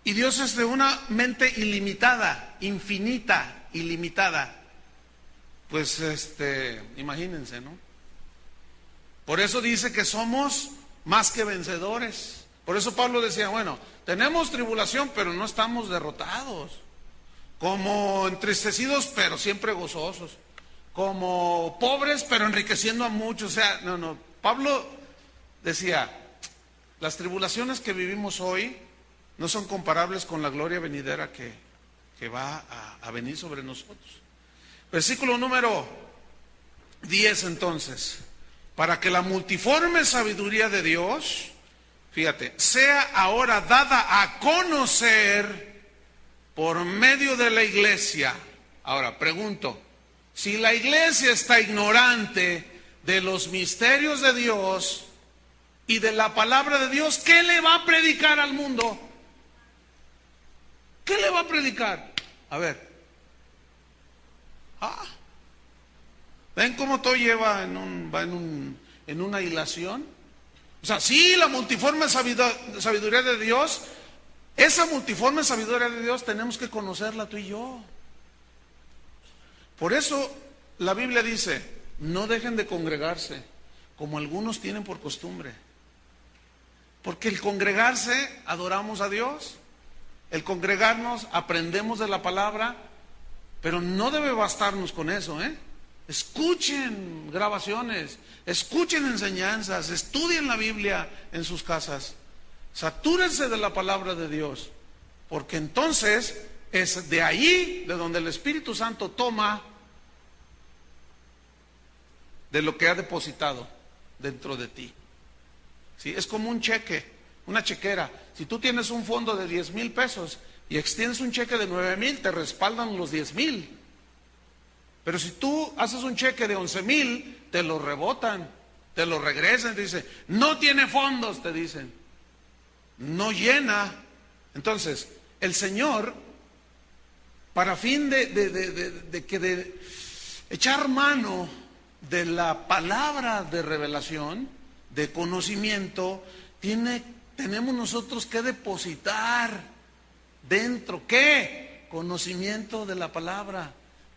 Y Dios es de una mente ilimitada, infinita, ilimitada. Pues imagínense, ¿no? Por eso dice que somos más que vencedores. Por eso Pablo decía, bueno, tenemos tribulación, pero no estamos derrotados. Como entristecidos, pero siempre gozosos. Como pobres, pero enriqueciendo a muchos. O sea, no. Pablo decía, las tribulaciones que vivimos hoy no son comparables con la gloria venidera que va a venir sobre nosotros. Versículo número 10 entonces. Para que la multiforme sabiduría de Dios, fíjate, sea ahora dada a conocer por medio de la iglesia. Ahora, pregunto, si la iglesia está ignorante de los misterios de Dios y de la palabra de Dios, ¿qué le va a predicar al mundo? ¿Qué le va a predicar? A ver. ¿Ven cómo todo lleva en una hilación? O sea, sí, la multiforme sabiduría de Dios, esa multiforme sabiduría de Dios tenemos que conocerla tú y yo. Por eso la Biblia dice, no dejen de congregarse, como algunos tienen por costumbre. Porque el congregarse, adoramos a Dios. El congregarnos, aprendemos de la palabra, pero no debe bastarnos con eso, ¿eh? Escuchen grabaciones, escuchen enseñanzas, estudien la Biblia en sus casas, satúrense de la palabra de Dios, porque entonces es de ahí de donde el Espíritu Santo toma de lo que ha depositado dentro de ti. ¿Sí? Es como un cheque, una chequera. Si tú tienes un fondo de 10,000 pesos y extiendes un cheque de 9,000, te respaldan los 10,000. Pero si tú haces un cheque de 11,000, te lo rebotan, te lo regresan, te dicen, no tiene fondos, te dicen, no llena. Entonces, el Señor, para fin de echar mano de la palabra de revelación, de conocimiento, tenemos nosotros que depositar dentro, ¿qué? Conocimiento de la palabra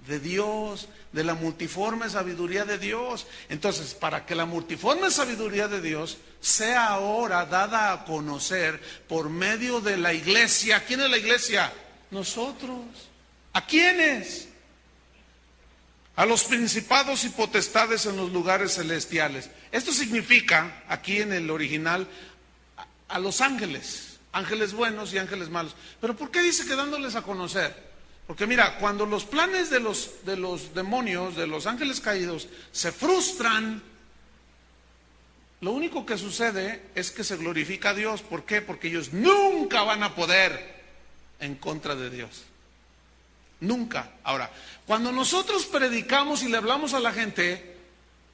de Dios, de la multiforme sabiduría de Dios. Entonces, para que la multiforme sabiduría de Dios sea ahora dada a conocer por medio de la iglesia. ¿Quién es la iglesia? Nosotros. ¿A quiénes? A los principados y potestades en los lugares celestiales. Esto significa, aquí en el original, a los ángeles, ángeles buenos y ángeles malos. Pero ¿por qué dice que dándoles a conocer? Porque mira, cuando los planes de los demonios, de los ángeles caídos, se frustran, lo único que sucede es que se glorifica a Dios. ¿Por qué? Porque ellos nunca van a poder en contra de Dios. Nunca. Ahora, cuando nosotros predicamos y le hablamos a la gente,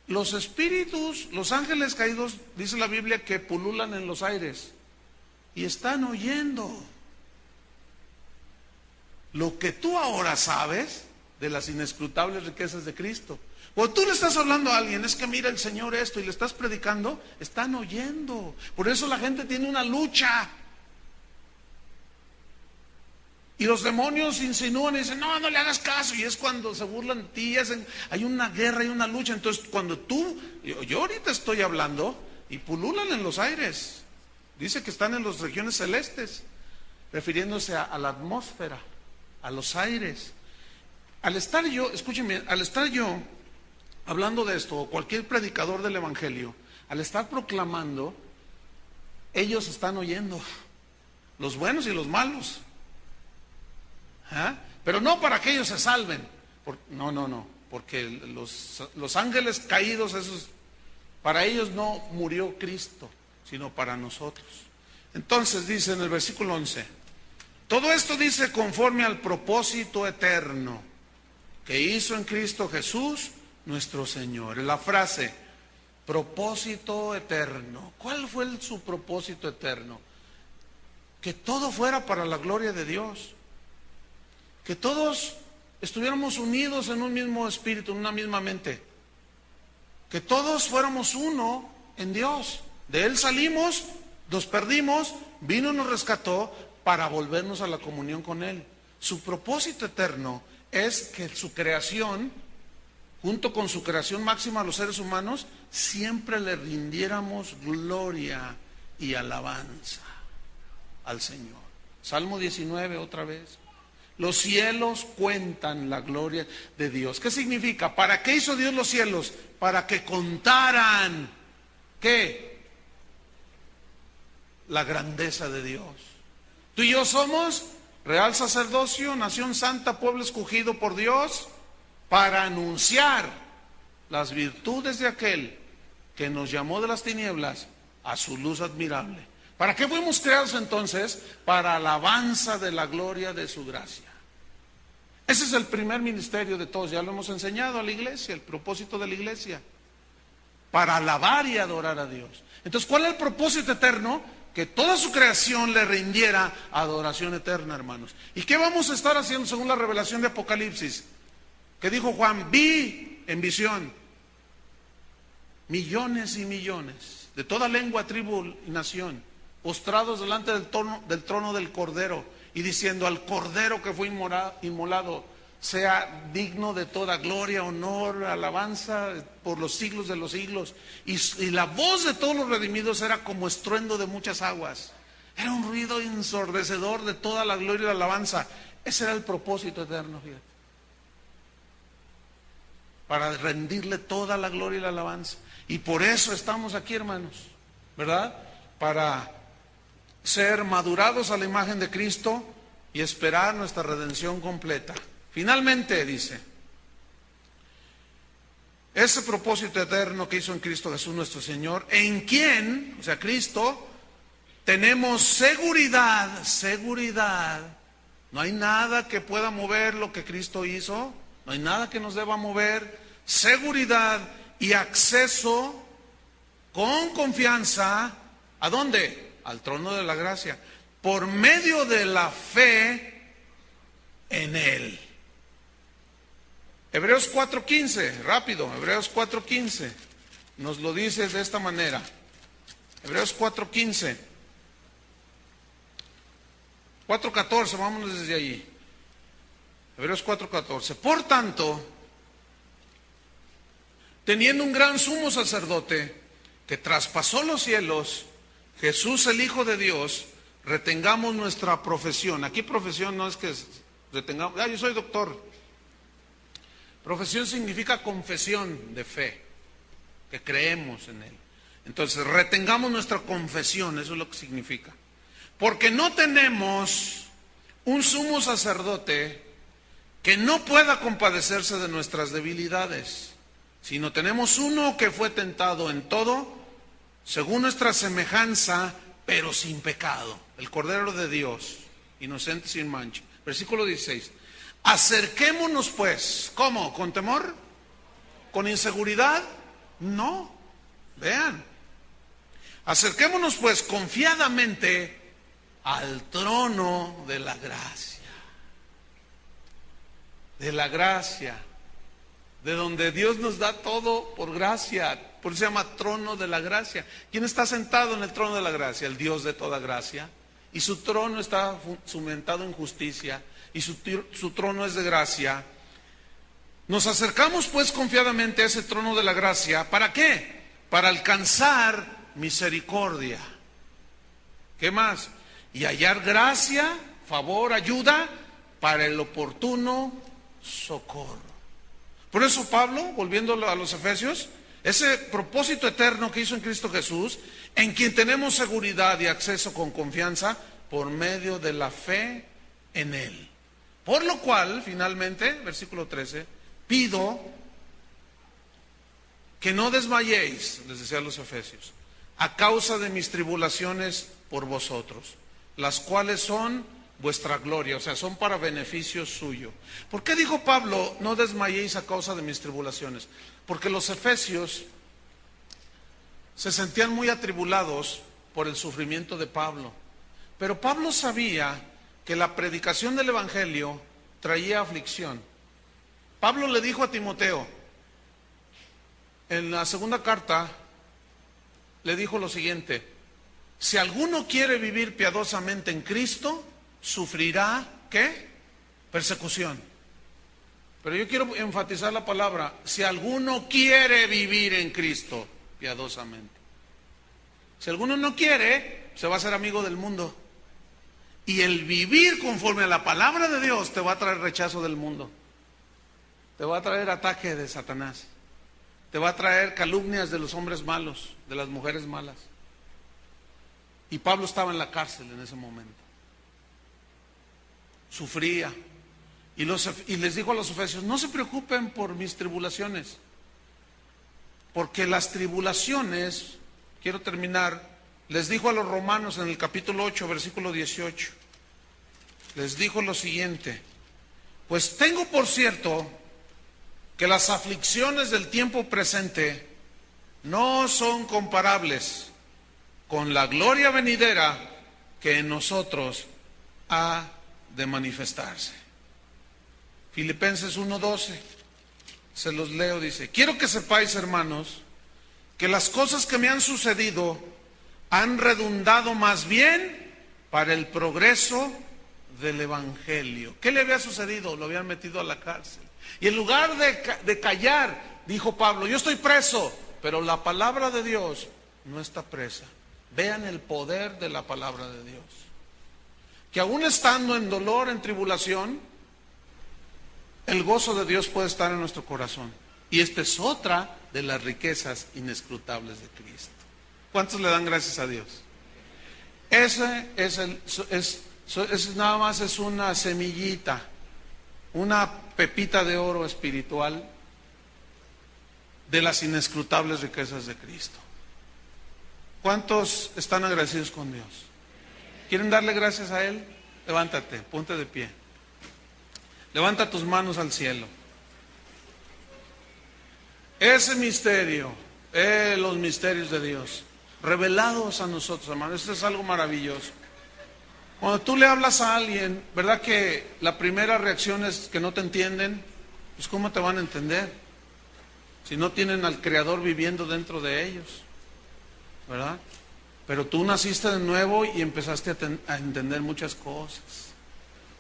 los espíritus, los ángeles caídos, dice la Biblia, que pululan en los aires y están oyendo lo que tú ahora sabes de las inescrutables riquezas de Cristo. Cuando tú le estás hablando a alguien, es que mira el Señor esto, y le estás predicando, están oyendo. Por eso la gente tiene una lucha. Y los demonios insinúan y dicen, no, no le hagas caso. Y es cuando se burlan de ti, hay una guerra, hay una lucha. Entonces cuando yo ahorita estoy hablando y pululan en los aires. Dice que están en las regiones celestes, refiriéndose a la atmósfera, a los aires. Al estar yo, escúchenme, al estar yo hablando de esto, o cualquier predicador del evangelio, al estar proclamando, ellos están oyendo, los buenos y los malos. Pero no para que ellos se salven. No, porque los ángeles caídos, esos, para ellos no murió Cristo, sino para nosotros. Entonces dice en el versículo 11, todo esto dice conforme al propósito eterno que hizo en Cristo Jesús nuestro Señor. La frase, propósito eterno. ¿Cuál fue su propósito eterno? Que todo fuera para la gloria de Dios. Que todos estuviéramos unidos en un mismo espíritu, en una misma mente. Que todos fuéramos uno en Dios. De Él salimos, nos perdimos, vino y nos rescató para volvernos a la comunión con Él. Su propósito eterno es que su creación, junto con su creación máxima a los seres humanos, siempre le rindiéramos gloria y alabanza al Señor. Salmo 19 otra vez. Los cielos cuentan la gloria de Dios. ¿Qué significa? ¿Para qué hizo Dios los cielos? Para que contaran, ¿qué? La grandeza de Dios. Tú y yo somos real sacerdocio, nación santa, pueblo escogido por Dios, para anunciar las virtudes de aquel que nos llamó de las tinieblas a su luz admirable. ¿Para qué fuimos creados entonces? Para alabanza de la gloria de su gracia. Ese es el primer ministerio de todos, ya lo hemos enseñado a la iglesia, el propósito de la iglesia. Para alabar y adorar a Dios. Entonces, ¿cuál es el propósito eterno? Que toda su creación le rindiera adoración eterna, hermanos. ¿Y qué vamos a estar haciendo según la revelación de Apocalipsis? Que dijo Juan, vi en visión millones y millones de toda lengua, tribu y nación, postrados delante del trono del Cordero y diciendo al Cordero que fue inmolado, sea digno de toda gloria, honor, alabanza por los siglos de los siglos. Y la voz de todos los redimidos era como estruendo de muchas aguas. Era un ruido ensordecedor de toda la gloria y la alabanza. Ese era el propósito eterno, fíjate. Para rendirle toda la gloria y la alabanza. Y por eso estamos aquí, hermanos, ¿verdad? Para ser madurados a la imagen de Cristo y esperar nuestra redención completa. Finalmente dice, ese propósito eterno que hizo en Cristo Jesús nuestro Señor, en quien, o sea, Cristo, tenemos seguridad. No hay nada que pueda mover lo que Cristo hizo, no hay nada que nos deba mover. Seguridad y acceso con confianza, ¿a dónde? Al trono de la gracia, por medio de la fe en Él. Hebreos 4:15, rápido, Hebreos 4:15, nos lo dice de esta manera. Hebreos 4:15, 4:14, vámonos desde allí. Hebreos 4:14, por tanto, teniendo un gran sumo sacerdote que traspasó los cielos, Jesús el Hijo de Dios, retengamos nuestra profesión. Aquí profesión no es que retengamos, yo soy doctor. Profesión significa confesión de fe, que creemos en Él. Entonces, retengamos nuestra confesión, eso es lo que significa. Porque no tenemos un sumo sacerdote que no pueda compadecerse de nuestras debilidades, sino tenemos uno que fue tentado en todo, según nuestra semejanza, pero sin pecado. El Cordero de Dios, inocente sin mancha. Versículo 16. Acerquémonos pues, ¿cómo? ¿Con temor? ¿Con inseguridad? No. Vean. Acerquémonos pues confiadamente al trono de la gracia. De la gracia. De donde Dios nos da todo por gracia. Por eso se llama trono de la gracia. ¿Quién está sentado en el trono de la gracia? El Dios de toda gracia. y su trono está cimentado en justicia, y su trono es de gracia. Nos acercamos pues confiadamente a ese trono de la gracia. ¿Para qué? Para alcanzar misericordia. ¿Qué más? Y hallar gracia, favor, ayuda para el oportuno socorro. Por eso Pablo, volviendo a los Efesios, ese propósito eterno que hizo en Cristo Jesús, en quien tenemos seguridad y acceso con confianza por medio de la fe en Él. Por lo cual, finalmente, versículo 13, pido que no desmayéis, les decía a los Efesios, a causa de mis tribulaciones por vosotros, las cuales son vuestra gloria, o sea, son para beneficio suyo. ¿Por qué dijo Pablo, no desmayéis a causa de mis tribulaciones? Porque los efesios se sentían muy atribulados por el sufrimiento de Pablo. Pero Pablo sabía que la predicación del Evangelio traía aflicción. Pablo le dijo a Timoteo, en la segunda carta, le dijo lo siguiente: si alguno quiere vivir piadosamente en Cristo, sufrirá, ¿qué? Persecución. Pero yo quiero enfatizar la palabra, si alguno quiere vivir en Cristo piadosamente. Si alguno no quiere, se va a hacer amigo del mundo. Y el vivir conforme a la palabra de Dios te va a traer rechazo del mundo. Te va a traer ataque de Satanás. Te va a traer calumnias de los hombres malos, de las mujeres malas. Y Pablo estaba en la cárcel en ese momento. Sufría. Y les dijo a los efesios, no se preocupen por mis tribulaciones. Porque las tribulaciones, quiero terminar, les dijo a los romanos en el capítulo 8, versículo 18. Les dijo lo siguiente: pues tengo por cierto que las aflicciones del tiempo presente no son comparables con la gloria venidera que en nosotros ha de manifestarse. Filipenses 1:12, se los leo, dice: quiero que sepáis, hermanos, que las cosas que me han sucedido han redundado más bien para el progreso del Evangelio. ¿Qué le había sucedido? Lo habían metido a la cárcel. Y en lugar de callar, dijo Pablo, yo estoy preso, pero la palabra de Dios no está presa. Vean el poder de la palabra de Dios. Que aún estando en dolor, en tribulación, el gozo de Dios puede estar en nuestro corazón. Y esta es otra de las riquezas inescrutables de Cristo. ¿Cuántos le dan gracias a Dios? Ese nada más es una semillita, una pepita de oro espiritual de las inescrutables riquezas de Cristo. ¿Cuántos están agradecidos con Dios? ¿Quieren darle gracias a Él? Levántate, ponte de pie. Levanta tus manos al cielo. Ese misterio, los misterios de Dios, revelados a nosotros, hermanos, esto es algo maravilloso. Cuando tú le hablas a alguien, ¿verdad que la primera reacción es que no te entienden? Pues ¿cómo te van a entender? Si no tienen al Creador viviendo dentro de ellos, ¿verdad? Pero tú naciste de nuevo y empezaste a entender muchas cosas.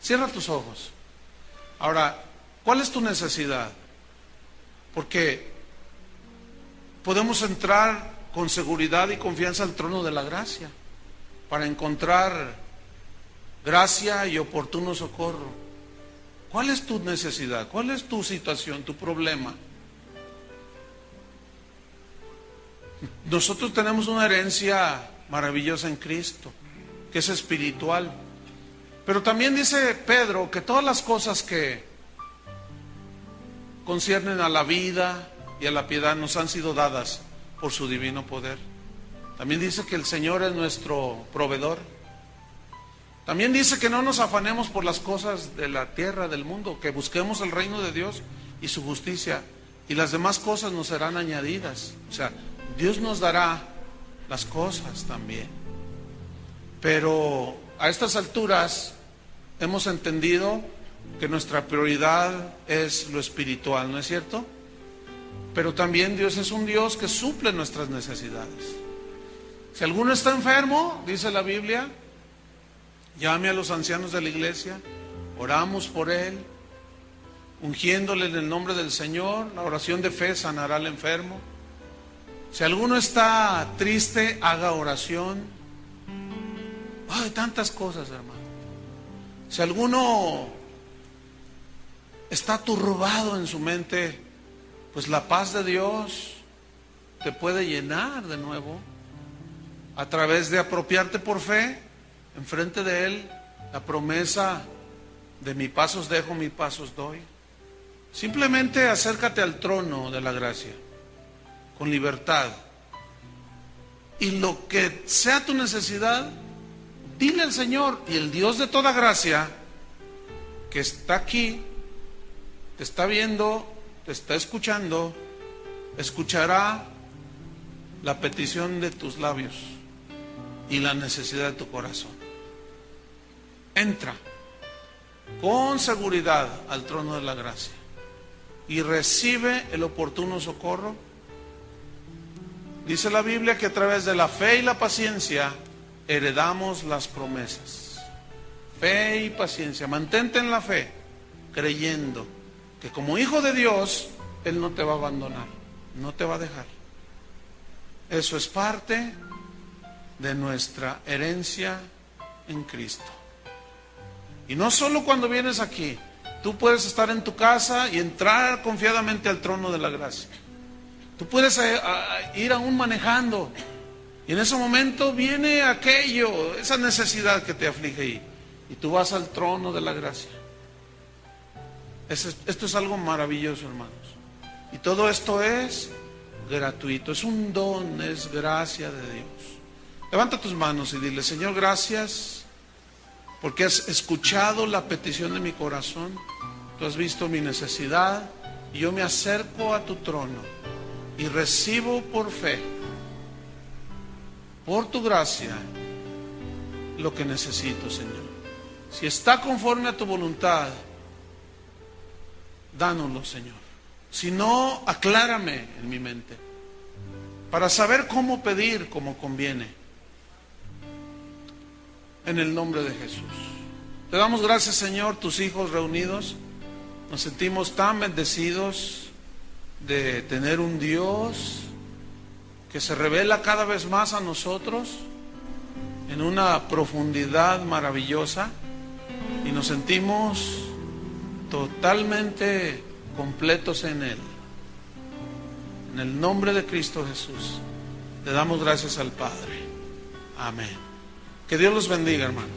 Cierra tus ojos. Ahora, ¿cuál es tu necesidad? Porque podemos entrar con seguridad y confianza al trono de la gracia para encontrar gracia y oportuno socorro. ¿Cuál es tu necesidad? ¿Cuál es tu situación, tu problema? Nosotros tenemos una herencia maravillosa en Cristo, que es espiritual. Pero también dice Pedro que todas las cosas que conciernen a la vida y a la piedad nos han sido dadas por su divino poder. También dice que el Señor es nuestro proveedor. También dice que no nos afanemos por las cosas de la tierra, del mundo, que busquemos el reino de Dios y su justicia, y las demás cosas nos serán añadidas. O sea, Dios nos dará las cosas también. Pero a estas alturas hemos entendido que nuestra prioridad es lo espiritual, ¿no es cierto? Pero también Dios es un Dios que suple nuestras necesidades. Si alguno está enfermo, dice la Biblia, llame a los ancianos de la iglesia, oramos por él, ungiéndole en el nombre del Señor. La oración de fe sanará al enfermo. Si alguno está triste, haga oración. Ay, tantas cosas, hermano. Si alguno está turbado en su mente, pues la paz de Dios te puede llenar de nuevo a través de apropiarte por fe enfrente de Él la promesa de mi paz os dejo, mi paz os doy. Simplemente acércate al trono de la gracia con libertad, y lo que sea tu necesidad, dile al Señor, y el Dios de toda gracia, que está aquí, te está viendo, te está escuchando, escuchará la petición de tus labios y la necesidad de tu corazón. Entra con seguridad al trono de la gracia y recibe el oportuno socorro. Dice la Biblia que a través de la fe y la paciencia heredamos las promesas. Fe y paciencia. Mantente en la fe, creyendo que como hijo de Dios, Él no te va a abandonar, no te va a dejar. Eso es parte de nuestra herencia en Cristo. Y no solo cuando vienes aquí, tú puedes estar en tu casa y entrar confiadamente al trono de la gracia. Tú puedes ir aún manejando, y en ese momento viene aquello, esa necesidad que te aflige, y tú vas al trono de la gracia. Esto es algo maravilloso, hermanos. Y todo esto es gratuito, es un don, es gracia de Dios. Levanta tus manos y dile: Señor, gracias porque has escuchado la petición de mi corazón. Tú has visto mi necesidad y yo me acerco a tu trono y recibo por fe, por tu gracia, lo que necesito, Señor. Si está conforme a tu voluntad, dánoslo, Señor. Si no, aclárame en mi mente para saber cómo pedir como conviene. En el nombre de Jesús. Te damos gracias, Señor, tus hijos reunidos. Nos sentimos tan bendecidos de tener un Dios que se revela cada vez más a nosotros en una profundidad maravillosa, y nos sentimos totalmente completos en Él. En el nombre de Cristo Jesús, le damos gracias al Padre. Amén. Que Dios los bendiga, hermanos.